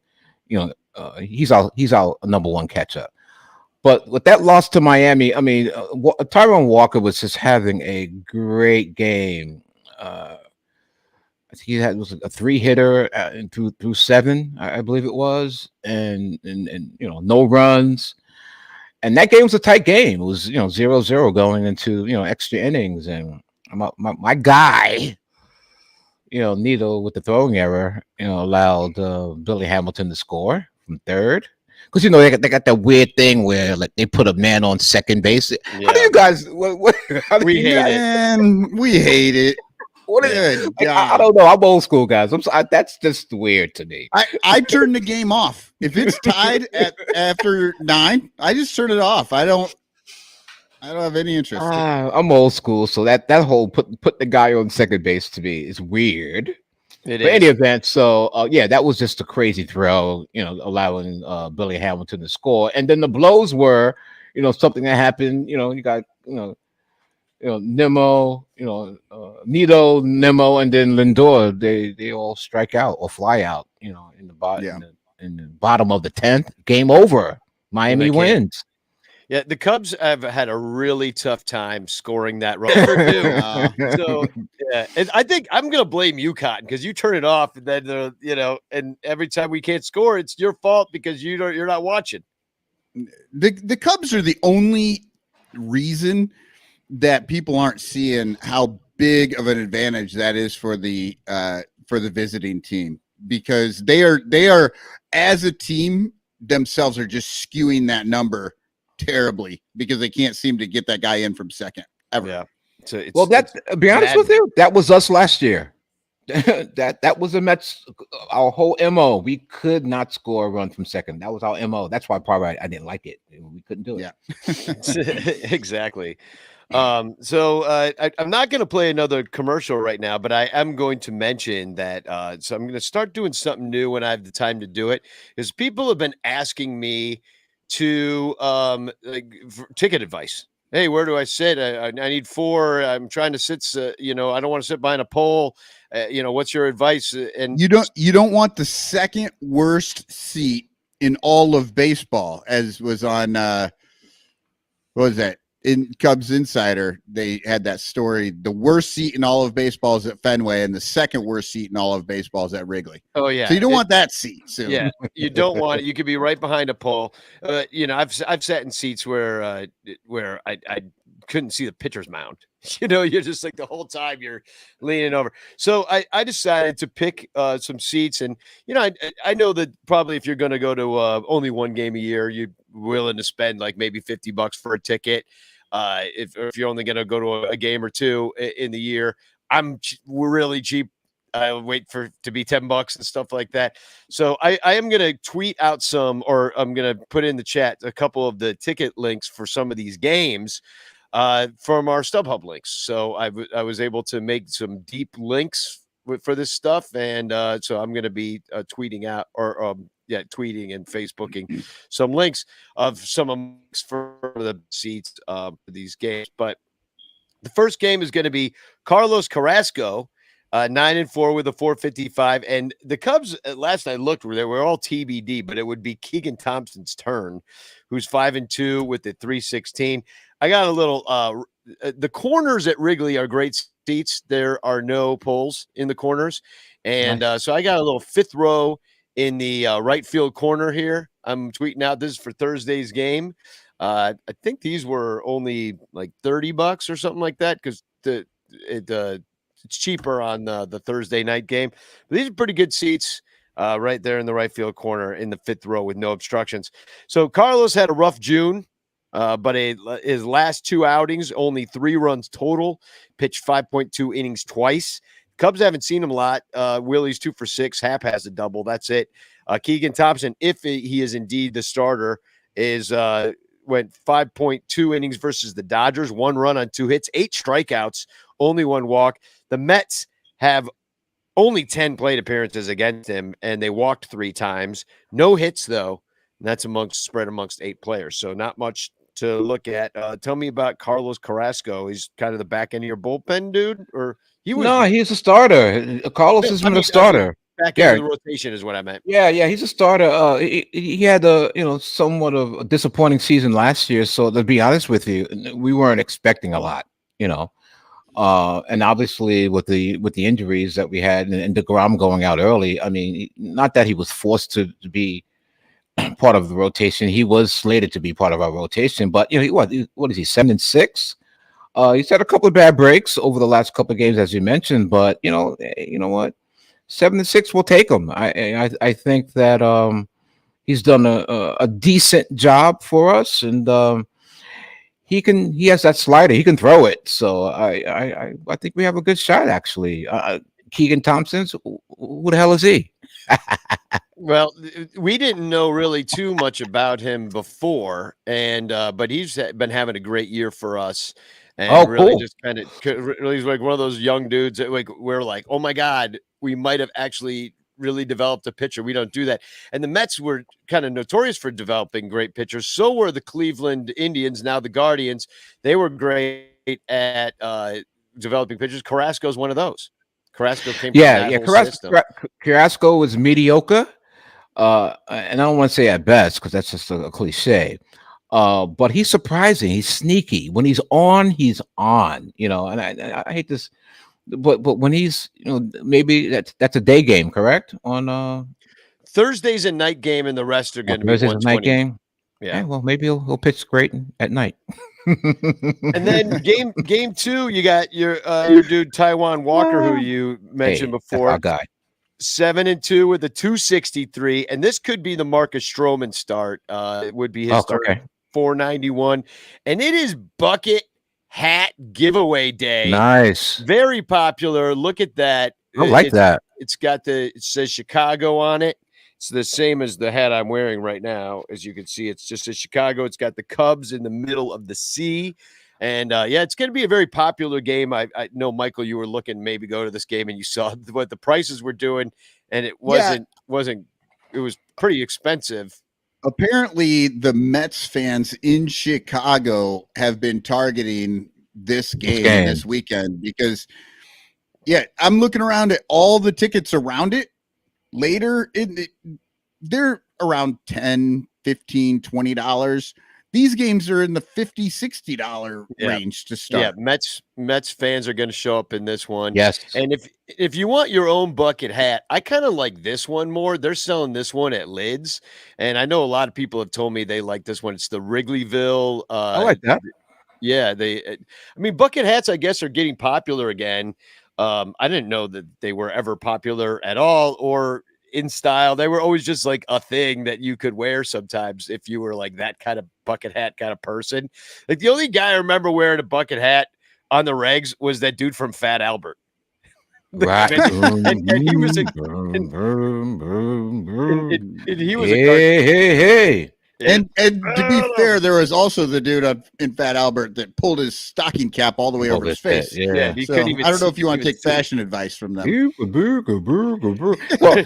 He's our number one catcher. But with that loss to Miami, I mean, Tyrone Walker was just having a great game. I think he was a 3-hitter through 7, I believe it was, and no runs. And that game was a tight game. It was 0-0 going into extra innings, and my guy, Nido with the throwing error, allowed Billy Hamilton to score from third. because they got that weird thing where like they put a man on second base. How do Yeah. you guys? What how do We you hate guys- it. And we hate it. What is Good like, God. I don't know. I'm old school, guys. That's just weird to me. I turn the game off. If it's tied after 9, I just turn it off. I don't have any interest. I'm old school, so that whole put the guy on second base to me is weird. It But is. any event, so yeah, that was just a crazy throw, allowing Billy Hamilton to score. And then the blows were, something that happened. You got, Nemo, Nito, Nemo, and then Lindor. They all strike out or fly out. In the bottom, Yeah. in the bottom of the 10th. Game over. Miami They can't. wins. Yeah, the Cubs have had a really tough time scoring that run. Never do. So yeah, and I think I'm gonna blame you, Cotton, because you turn it off, and then and every time we can't score, it's your fault because you're not watching. The Cubs are the only reason that people aren't seeing how big of an advantage that is for the visiting team, because they are as a team themselves are just skewing that number terribly because they can't seem to get that guy in from second ever. Yeah. So it's, Well, be honest with you, that was us last year. that was the Mets. Our whole MO. We could not score a run from second. That was our MO. That's why probably I didn't like it. We couldn't do it. Yeah. Exactly. So I'm not going to play another commercial right now, but I am going to mention that. So I'm going to start doing something new when I have the time to do it, because people have been asking me to for ticket advice. Hey, where do I sit? I need 4. I'm trying to sit. I don't want to sit behind a pole. What's your advice? And You don't want the second worst seat in all of baseball, as was on what was that? In Cubs Insider, they had that story. The worst seat in all of baseball is at Fenway, and the second worst seat in all of baseball is at Wrigley. oh yeah, So you don't want that seat soon. Yeah, you don't want it. You could be right behind a pole. I've sat in seats where I couldn't see the pitcher's mound. You're just like the whole time you're leaning over. So I decided to pick some seats, and I know that probably if you're going to go to only one game a year, you're willing to spend like maybe $50 for a ticket. If you're only going to go to a game or two in the year, I'm really cheap. I'll wait for it to be $10 and stuff like that. So I am going to tweet out or I'm going to put in the chat a couple of the ticket links for some of these games from our StubHub links. So I was able to make some deep links for this stuff. And so I'm going to be tweeting out tweeting and Facebooking some links of some links for the seats for these games. But the first game is going to be Carlos Carrasco, 9-4 with a 4.55, and the Cubs. Last I looked, they were all TBD, but it would be Keegan Thompson's turn, who's 5-2 with the 3.16. I got a little. The corners at Wrigley are great seats. There are no poles in the corners, and so I got a little 5th row in the right field corner here. I'm tweeting out this is for Thursday's game. I think these were only like $30 or something like that because it's cheaper on the Thursday night game. But these are pretty good seats right there in the right field corner in the 5th row with no obstructions. So Carlos had a rough June, but his last 2 outings, only 3 runs total, pitched 5.2 innings twice. Cubs haven't seen him a lot. Willie's 2 for 6. Hap has a double. That's it. Keegan Thompson, if he is indeed the starter, went 5.2 innings versus the Dodgers, 1 run on 2 hits, 8 strikeouts, only 1 walk. The Mets have only 10 plate appearances against him, and they walked 3 times. No hits, though. And that's spread amongst 8 players, so not much to look at. Tell me about Carlos Carrasco. He's kind of the back end of your bullpen, dude? Or he's a starter. Carlos has been a starter. Back end of the rotation is what I meant. Yeah, he's a starter. He had a somewhat of a disappointing season last year. So to be honest with you, we weren't expecting a lot. And obviously with the injuries that we had and DeGrom going out early, I mean, not that he was forced to be part of the rotation. He was slated to be part of our rotation, but what is he, 7-6? He's had a couple of bad breaks over the last couple of games, as you mentioned, but you know what, 7-6 will take him. I think that He's done a decent job for us, and he has that slider. He can throw it. So I think we have a good shot actually. Keegan Thompson's who the hell is he? Well, we didn't know really too much about him before, and but been having a great year for us, and Oh, really cool. just kind of really he's like one of those young dudes that like we're like, oh my god, we might have actually really developed a pitcher. We don't do that, and the Mets were kind of notorious for developing great pitchers. So were the Cleveland Indians, now the Guardians. They were great at developing pitchers. Carrasco's one of those. Carrasco came from that whole system. Carrasco was mediocre. And I don't want to say at best because that's just a cliche. But he's surprising. He's sneaky. When he's on, he's on. You know, and I hate this, but when he's, you know, maybe that's a day game, correct? On Thursday's a night game, and the rest are going to be Thursday's a night 120. game. Yeah. Well, maybe he'll pitch great at night. And then game 2, you got your dude Taiwan Walker, who you mentioned before. Our guy. 7-2 with a 263, and this could be the Marcus Stroman start. It would be his start, 491, and it is bucket hat giveaway day. Nice, very popular. Look at that. I like that. It says Chicago on it. It's the same as the hat I'm wearing right now. As you can see, it's just a Chicago. It's got the Cubs in the middle of the C. And yeah, it's going to be a very popular game. I know, Michael, you were looking maybe go to this game and you saw what the prices were doing, and it wasn't. It was pretty expensive. Apparently, the Mets fans in Chicago have been targeting this game this weekend because, yeah, I'm looking around at all the tickets around it. Later, they're around $10, $15, $20. These games are in the $50, $60 range to start. Yeah, Mets fans are going to show up in this one. Yes. And if you want your own bucket hat, I kind of like this one more. They're selling this one at Lids, and I know a lot of people have told me they like this one. It's the Wrigleyville. I like that. Yeah, bucket hats, I guess, are getting popular again. I didn't know that they were ever popular at all or in style. They were always just like a thing that you could wear sometimes if you were like that kind of bucket hat kind of person. Like the only guy I remember wearing a bucket hat on the regs was that dude from Fat Albert. Right. and he was he was hey. And to be fair, there was also the dude in Fat Albert that pulled his stocking cap all the way over his face. Yeah, so I don't know if you want to take fashion advice from them. Well,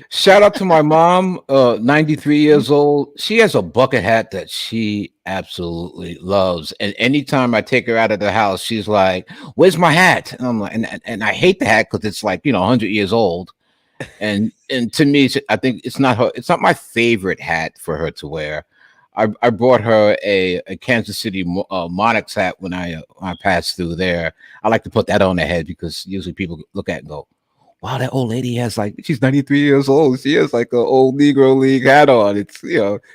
shout out to my mom, 93 years old. She has a bucket hat that she absolutely loves, and anytime I take her out of the house, she's like, "Where's my hat?" And I'm like, and I hate the hat because it's like 100 years old. And to me, I think it's not my favorite hat for her to wear. I brought her a Kansas City Monarchs hat when I passed through there. I like to put that on the head because usually people look at it and go, wow, that old lady has she's 93 years old. She has like an old Negro League hat on. It's,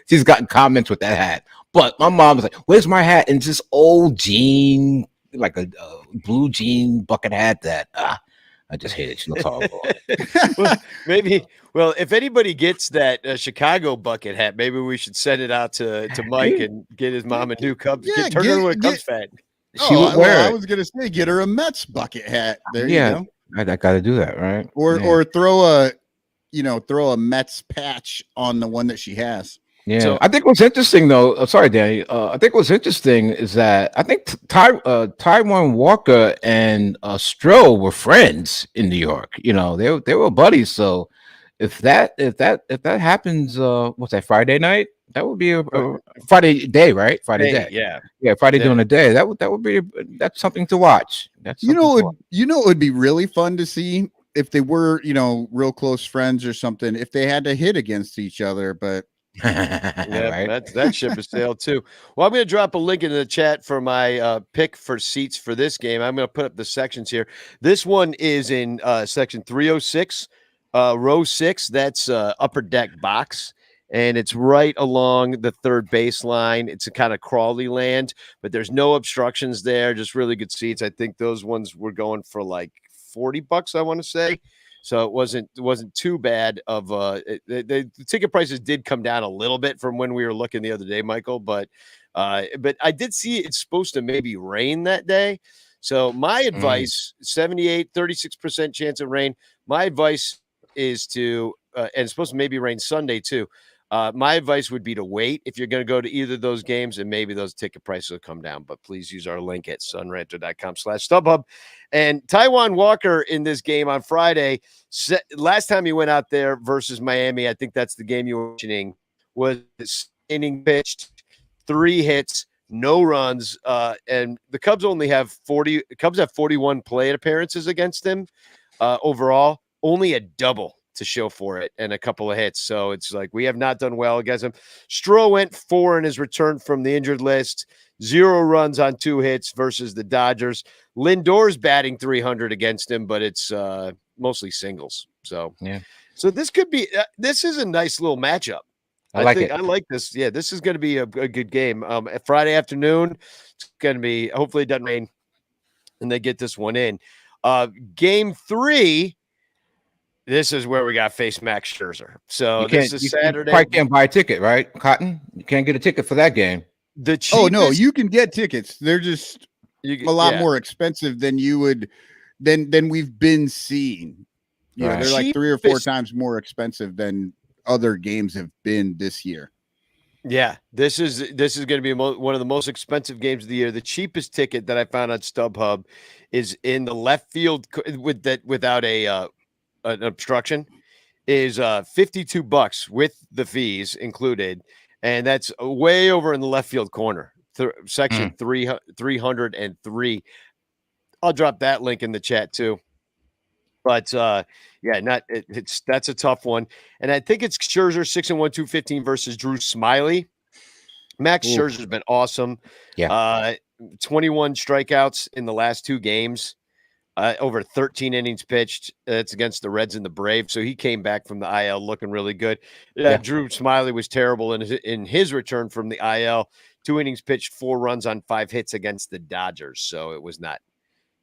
she's gotten comments with that hat. But my mom was like, where's my hat? And this old jean, like a blue jean bucket hat that, I just hate it. She looks horrible. Well, if anybody gets that Chicago bucket hat, maybe we should send it out to Mike and get his mom a new Cubs. Turn her into a Cubs fan. She would wear it. I was gonna say, get her a Mets bucket hat. There you go. I got to do that, right? Or throw a Mets patch on the one that she has. Yeah, so, I think what's interesting, though. Sorry, Danny. I think what's interesting is that I think Taiwan Walker and Stroh were friends in New York. They were buddies. So if that happens, what's that, Friday night? That would be a Friday day, right? Friday day. Yeah. Friday during the day. That's something to watch. It would be really fun to see if they were real close friends or something. If they had to hit against each other, but. Yeah, right? that ship has sailed too. Well, I'm going to drop a link into the chat for my pick for seats for this game. I'm going to put up the sections here. This one is in section 306, row 6. That's upper deck box, and it's right along the third baseline. It's a kind of crawly land, but there's no obstructions there. Just really good seats. I think those ones were going for like $40, I want to say. So it wasn't too bad of the ticket prices did come down a little bit from when we were looking the other day, Michael, but I did see it's supposed to maybe rain that day. So my advice, 36% chance of rain. My advice is to and it's supposed to maybe rain Sunday too. My advice would be to wait if you're going to go to either of those games, and maybe those ticket prices will come down. But please use our link at sunranto.com/StubHub. And Taiwan Walker in this game on Friday, last time he went out there versus Miami, I think that's the game you were mentioning, was inning pitched, 3 hits, no runs, and the Cubs only have 40. Cubs have 41 plate appearances against him overall, only a double to show for it and a couple of hits. So it's like we have not done well against him. Stroh went 4 in his return from the injured list, 0 runs on 2 hits versus the Dodgers. Lindor's batting 300 against him, but it's mostly singles. So so this could be this is a nice little matchup. I like this. Yeah, this is going to be a good game. Friday afternoon, it's going to be, hopefully it doesn't rain and they get this one in. Game 3, this is where we got to face Max Scherzer. So this is Saturday. You can't buy a ticket, right, Cotton? You can't get a ticket for that game. The cheapest, oh no, you can get tickets. They're just a lot more expensive than you would than we've been seeing. You know, they're like 3 or 4 times more expensive than other games have been this year. Yeah, this is going to be one of the most expensive games of the year. The cheapest ticket that I found on StubHub is in the left field without an obstruction is $52 with the fees included, and that's way over in the left field corner, section 303. I'll drop that link in the chat too. But that's a tough one, and I think it's Scherzer 6-1, 215 versus Drew Smiley. Max Scherzer's been awesome. 21 strikeouts in the last 2 games. Over 13 innings pitched. It's against the Reds and the Braves. So he came back from the IL looking really good. Drew Smiley was terrible in his return from the IL. 2 innings pitched, 4 runs on 5 hits against the Dodgers. So it was not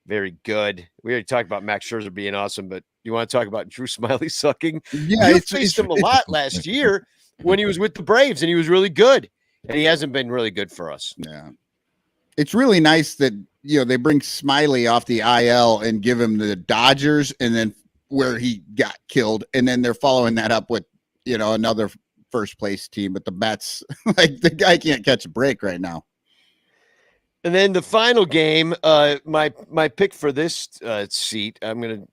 very good. We already talked about Max Scherzer being awesome, but you want to talk about Drew Smiley sucking? Yeah, you faced him a lot last year when he was with the Braves, and he was really good. And he hasn't been really good for us. Yeah. It's really nice that, you know, they bring Smiley off the IL and give him the Dodgers, and then where he got killed, and then they're following that up with, you know, another first place team with the Mets. Like, the guy can't catch a break right now. And then the final game, my pick for this seat, I'm gonna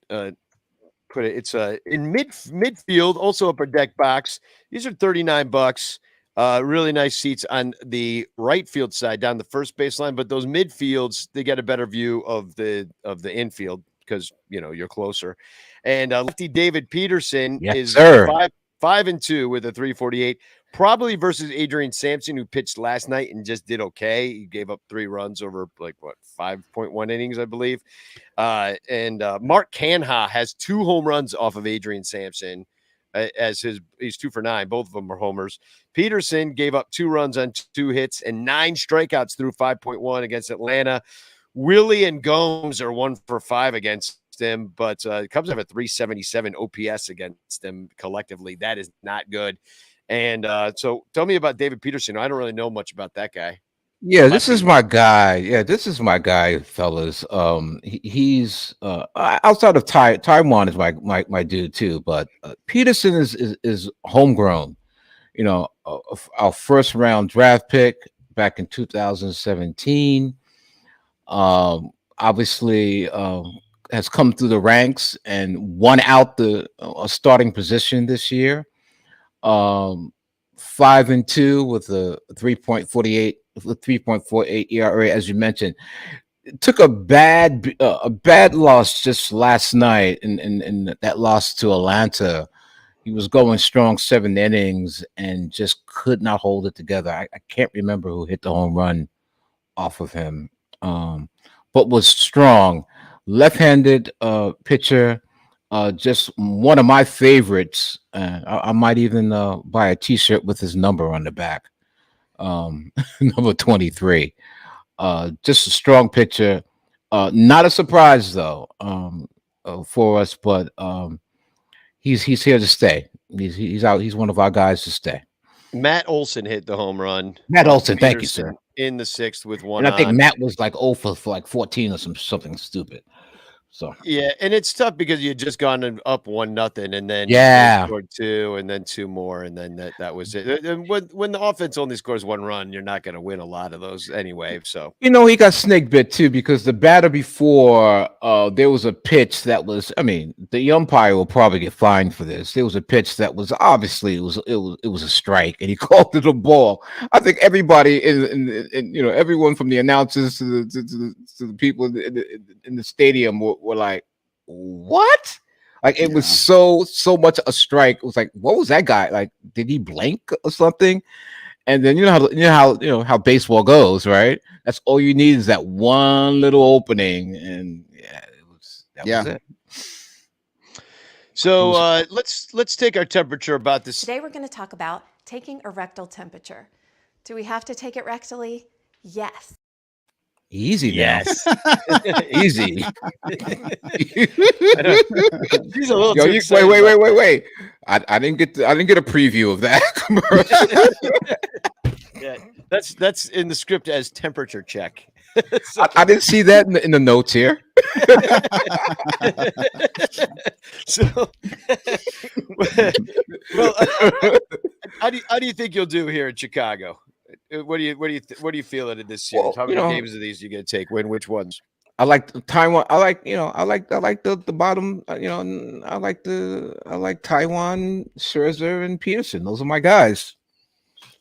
put it. It's in midfield, also upper deck box. These are $39. Really nice seats on the right field side down the first baseline, but those midfields, they get a better view of the infield because, you know, you're closer. And lefty David Peterson is 5-2 with a 348, probably versus Adrian Sampson, who pitched last night and just did okay. He gave up 3 runs over 5.1 innings, I believe. And Mark Canha has 2 home runs off of Adrian Sampson. He's 2 for 9. Both of them are homers. Peterson gave up 2 runs on 2 hits and 9 strikeouts through 5.1 against Atlanta. Willie and Gomes are 1 for 5 against him, but Cubs have a 377 OPS against them collectively. That is not good. And so tell me about David Peterson. I don't really know much about that guy. Yeah, this is my guy. Yeah, this is my guy, fellas. He's outside of Taiwan is my dude too, but Peterson is homegrown. You know, our first round draft pick back in 2017. Obviously, has come through the ranks and won out the starting position this year. 5-2 with a 3.48 ERA, as you mentioned. It took a bad loss just last night, and that loss to Atlanta. He was going strong 7 innings and just could not hold it together. I can't remember who hit the home run off of him, but was strong. Left-handed pitcher, just one of my favorites. I might even buy a T-shirt with his number on the back, number 23. Just a strong pitcher. Not a surprise though for us, but he's here to stay. He's out. He's one of our guys to stay. Matt Olson hit the home run. Matt Olson, thank you, Peterson sir. in the 6th with one And I think on. Matt was like 0 for like 14 or something stupid. So Yeah, and it's tough because you had just gone up 1-0, and then Yeah. they scored 2, and then 2 more, and then that was it. And when the offense only scores 1 run, you're not going to win a lot of those anyway. So he got snake bit too because the batter before there was a pitch that was. I mean, the umpire will probably get fined for this. There was a pitch that was obviously it was a strike, and he called it a ball. I think everybody in everyone from the announcers to the people in the stadium were like, what? Like it was so much a strike. It was like, what was that guy like? Did he blink or something? And then you know how baseball goes, right? That's all you need is that one little opening, and that was it. So let's take our temperature about this. Today we're going to talk about taking a rectal temperature. Do we have to take it rectally? Yes. Easy now. Yes. Easy. He's a little Yo, too you, excited wait. I didn't get a preview of that commercial. Yeah, that's in the script as temperature check. So, I didn't see that in the notes here. so well, how do you think you'll do here in Chicago? What do you feel in this series? Well, How many games of these are you going to take? Win which ones? I like Taiwan. I like the bottom. I like Taiwan, Scherzer, and Peterson. Those are my guys.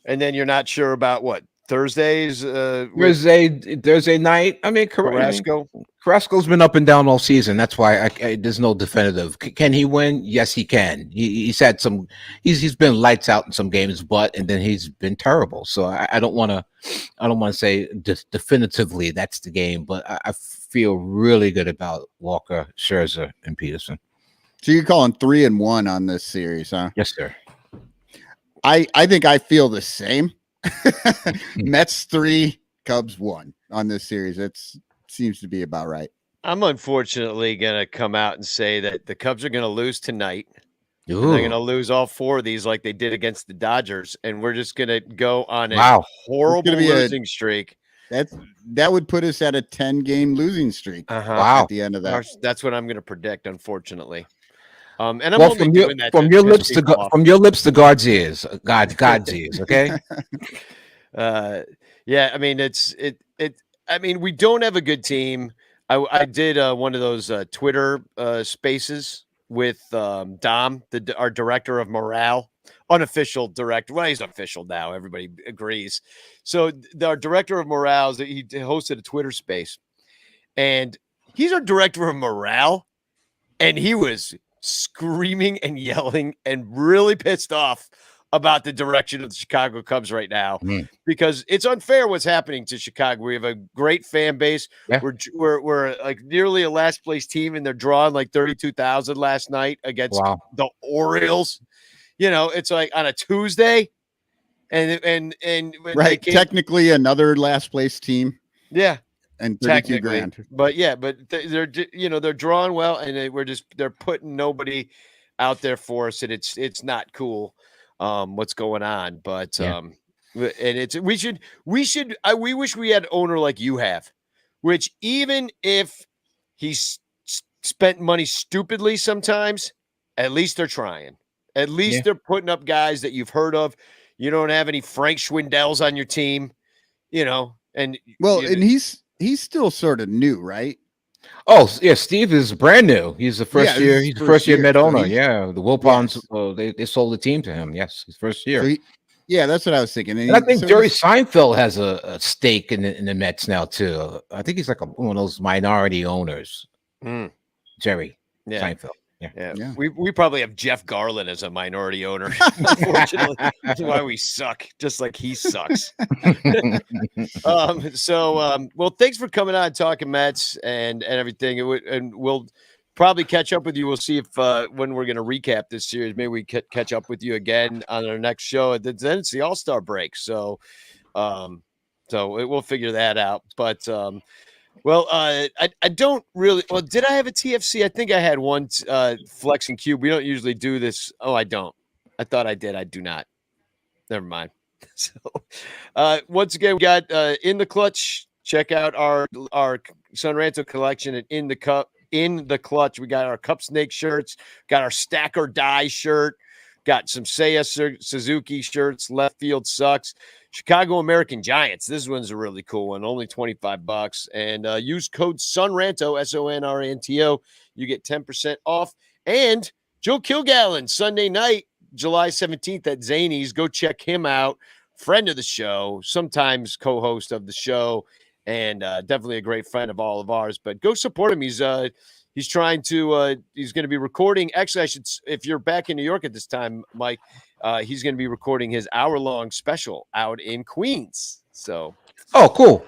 And then you're not sure about what Thursdays? Thursday night. I mean, Carrasco. Carrasco's been up and down all season. That's why there's no definitive. Can he win? Yes, he can. He's had some. He's been lights out in some games, and then he's been terrible. So I don't want to say definitively that's the game, but I feel really good about Walker, Scherzer, and Peterson. So you're calling 3-1 on this series, huh? Yes, sir. I think I feel the same. Mets 3, Cubs 1 on this series. It seems to be about right. I'm unfortunately going to come out and say that the Cubs are going to lose tonight. Ooh. And they're going to lose all 4 of these like they did against the Dodgers, and we're just going to go on a horrible losing streak. That would put us at a 10-game losing streak. Wow. At the end of that. That's what I'm going to predict, unfortunately. And I'm well, only doing that from your lips to God's ears, God's ears. Okay. Yeah. I mean, I mean, we don't have a good team. I did one of those Twitter spaces with Dom, our director of morale, unofficial director. Well, he's official now. Everybody agrees. So our director of morale, he hosted a Twitter space, and he's our director of morale, and he was screaming and yelling and really pissed off about the direction of the Chicago Cubs right now because it's unfair what's happening to Chicago. We have a great fan base. Yeah. We're like nearly a last place team, and they're drawing like 32,000 last night against the Orioles. It's like on a Tuesday, and right, technically another last place team. Yeah. And 32 grand. But they're drawing well, and they're putting nobody out there for us, and it's not cool what's going on. But and we wish we had an owner like you have, which even if he's spent money stupidly sometimes, at least they're trying. At least they're putting up guys that you've heard of. You don't have any Frank Schwindells on your team, and he's still sort of new, right? Oh, yeah, Steve is brand new. He's the first year. He's the first year Met owner. The Wilpons, they sold the team to him. Yes, his first year. So that's what I was thinking. And I think Jerry Seinfeld has a stake in the Mets now too. I think he's like one of those minority owners. Jerry Seinfeld. Yeah. We probably have Jeff Garland as a minority owner. Unfortunately, that's why we suck, just like he sucks. Well, thanks for coming on and talking Mets and everything. And we'll probably catch up with you. We'll see if when we're going to recap this series, maybe we catch up with you again on our next show. Then it's the All-Star break, so we'll figure that out. But Well, I don't really. Well, did I have a TFC? I think I had one Flex and Cube. We don't usually do this. Oh, I don't. I thought I did. I do not. Never mind. So, once again, we got In the Clutch. Check out our Son Ranto collection at In the Clutch. We got our Cup Snake shirts. Got our Stack or Die shirt. Got some Seiya Suzuki shirts. Left Field Sucks. Chicago American Giants. This one's a really cool one. Only $25. And use code SONRANTO, SONRANTO. You get 10% off. And Joe Kilgallen, Sunday night, July 17th at Zany's. Go check him out. Friend of the show, sometimes co-host of the show, and definitely a great friend of all of ours. But go support him. He's trying to he's going to be recording. Actually, if you're back in New York at this time, Mike, he's going to be recording his hour-long special out in Queens. So, oh, cool.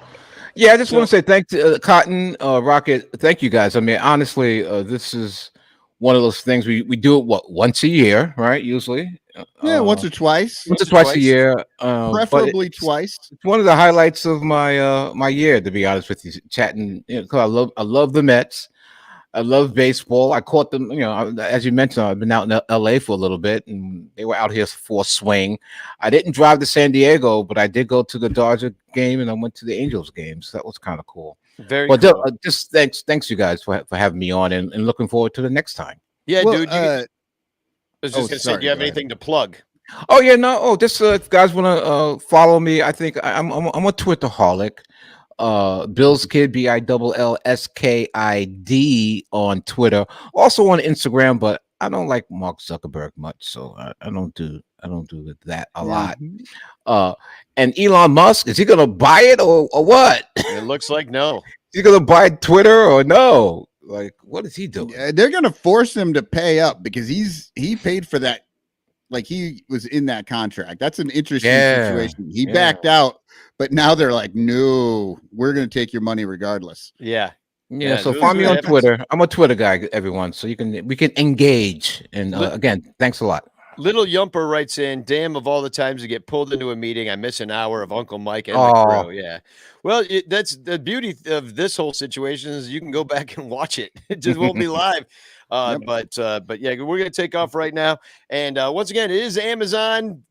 Yeah, I just want to say thanks to Cotton, Rocket. Thank you guys. I mean, honestly, this is one of those things we do it once a year, right? Usually, once or twice. Once or twice a year, preferably twice. It's one of the highlights of my my year, to be honest with you. Chatting, because I love the Mets. I love baseball. I caught them, as you mentioned, I've been out in LA for a little bit, and they were out here for a swing. I didn't drive to San Diego, but I did go to the Dodger game, and I went to the Angels game, so that was kind of cool. Very cool. Just thanks you guys for having me on, and looking forward to the next time. Yeah, well, dude. I was just going to say, do you have anything to plug? Oh, yeah, no. Oh, just if you guys want to follow me, I think I'm a Twitterholic. Bill's Kid, BILLSKID on Twitter, also on Instagram, but I don't like Mark Zuckerberg much, so I don't do that a lot. And Elon Musk, is he gonna buy it or what? It looks like no. Is he gonna buy Twitter or no? Like, what is he doing? Yeah, they're gonna force him to pay up because he paid for that. Like, he was in that contract. That's an interesting situation. He backed out, but now they're like, no, we're going to take your money regardless. Yeah. So find me on Twitter. I'm a Twitter guy, everyone. So we can engage. And again, thanks a lot. Little Yumper writes in, damn, of all the times to get pulled into a meeting, I miss an hour of Uncle Mike and the crew. Yeah. Well, that's the beauty of this whole situation is you can go back and watch it. It just won't be live. But yeah, we're going to take off right now. And once again, it is Amazon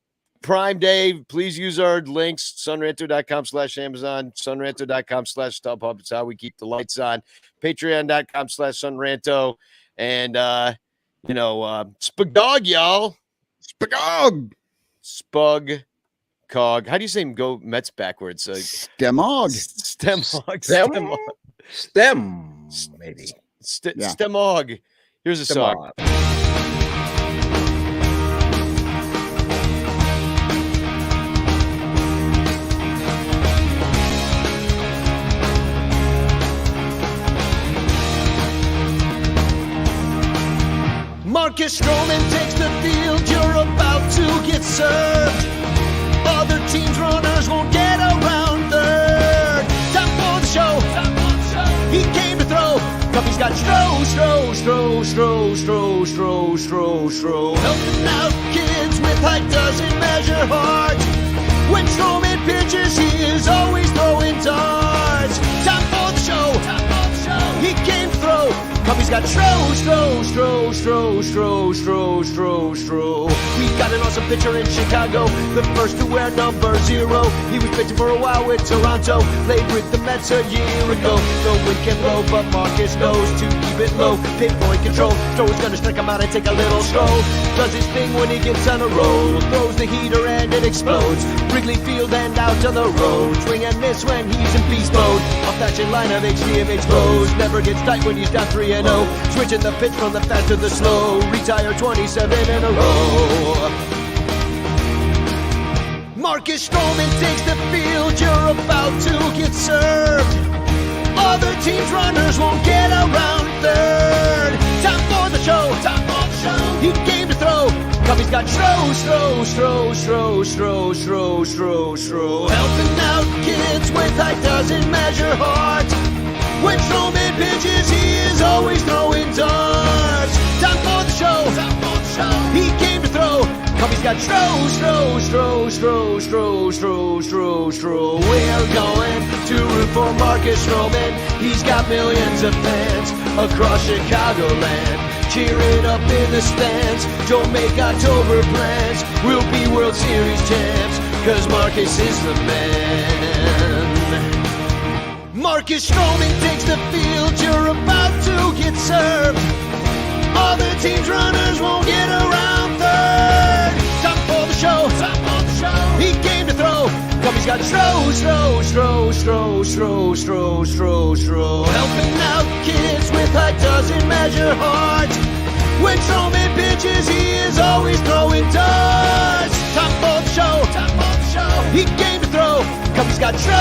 Prime Day. Please use our links, sunranto.com/Amazon, sunranto.com/StubHub. It's how we keep the lights on. Patreon.com/sunranto. And, Spugdog, y'all. Spugcog. How do you say go Mets backwards? Stemog. Maybe. Stemog. Here's a song. Marcus Stroman takes the field. You're about to get served. Other teams' runners won't get around third. Time for the show. He came to throw. Cuffy's got Stro. Helping out kids with height doesn't measure heart. When Stroman pitches, he is always throwing darts. Time for the show. He came to throw. Cuffy's got Stro. We got an awesome pitcher in Chicago, the first to wear number 0. He was pitching for a while with Toronto, played with the Mets a year ago. The wind can blow, but Marcus knows to keep it low. Pinpoint control, Stro's gonna strike him out and take a little stroll. Does his thing when he gets on a roll, throws the heater and it explodes. Wrigley Field and out on the road, swing and miss when he's in beast mode. Off that chin line of HDMH blows, never gets tight when he's down 3-0. Switching the pitch from the fast to the slow, retire 27 in a row. Marcus Stroman takes the field, you're about to get served. Other teams' runners won't get around third. Time for the show. He came to throw. Cuffy's got Stro. Helping out kids with height doesn't measure heart. When Stroman pitches, he is always throwing darts. Time for the show. He came to throw. Cubby's got Stro. We're going to root for Marcus Stroman. He's got millions of fans across Chicagoland. Cheer it up in the stands. Don't make October plans. We'll be World Series champs, 'cause Marcus is the man. Marcus Stroman takes the field. You're about to get served. All the team's runners won't get around third. Top for the show. He came to throw. Cubby's got Stro. Helping out kids with height doesn't measure heart. When Stroman pitches, he is always throwing darts. Top for the show. He came to throw. Cubby's got Stro.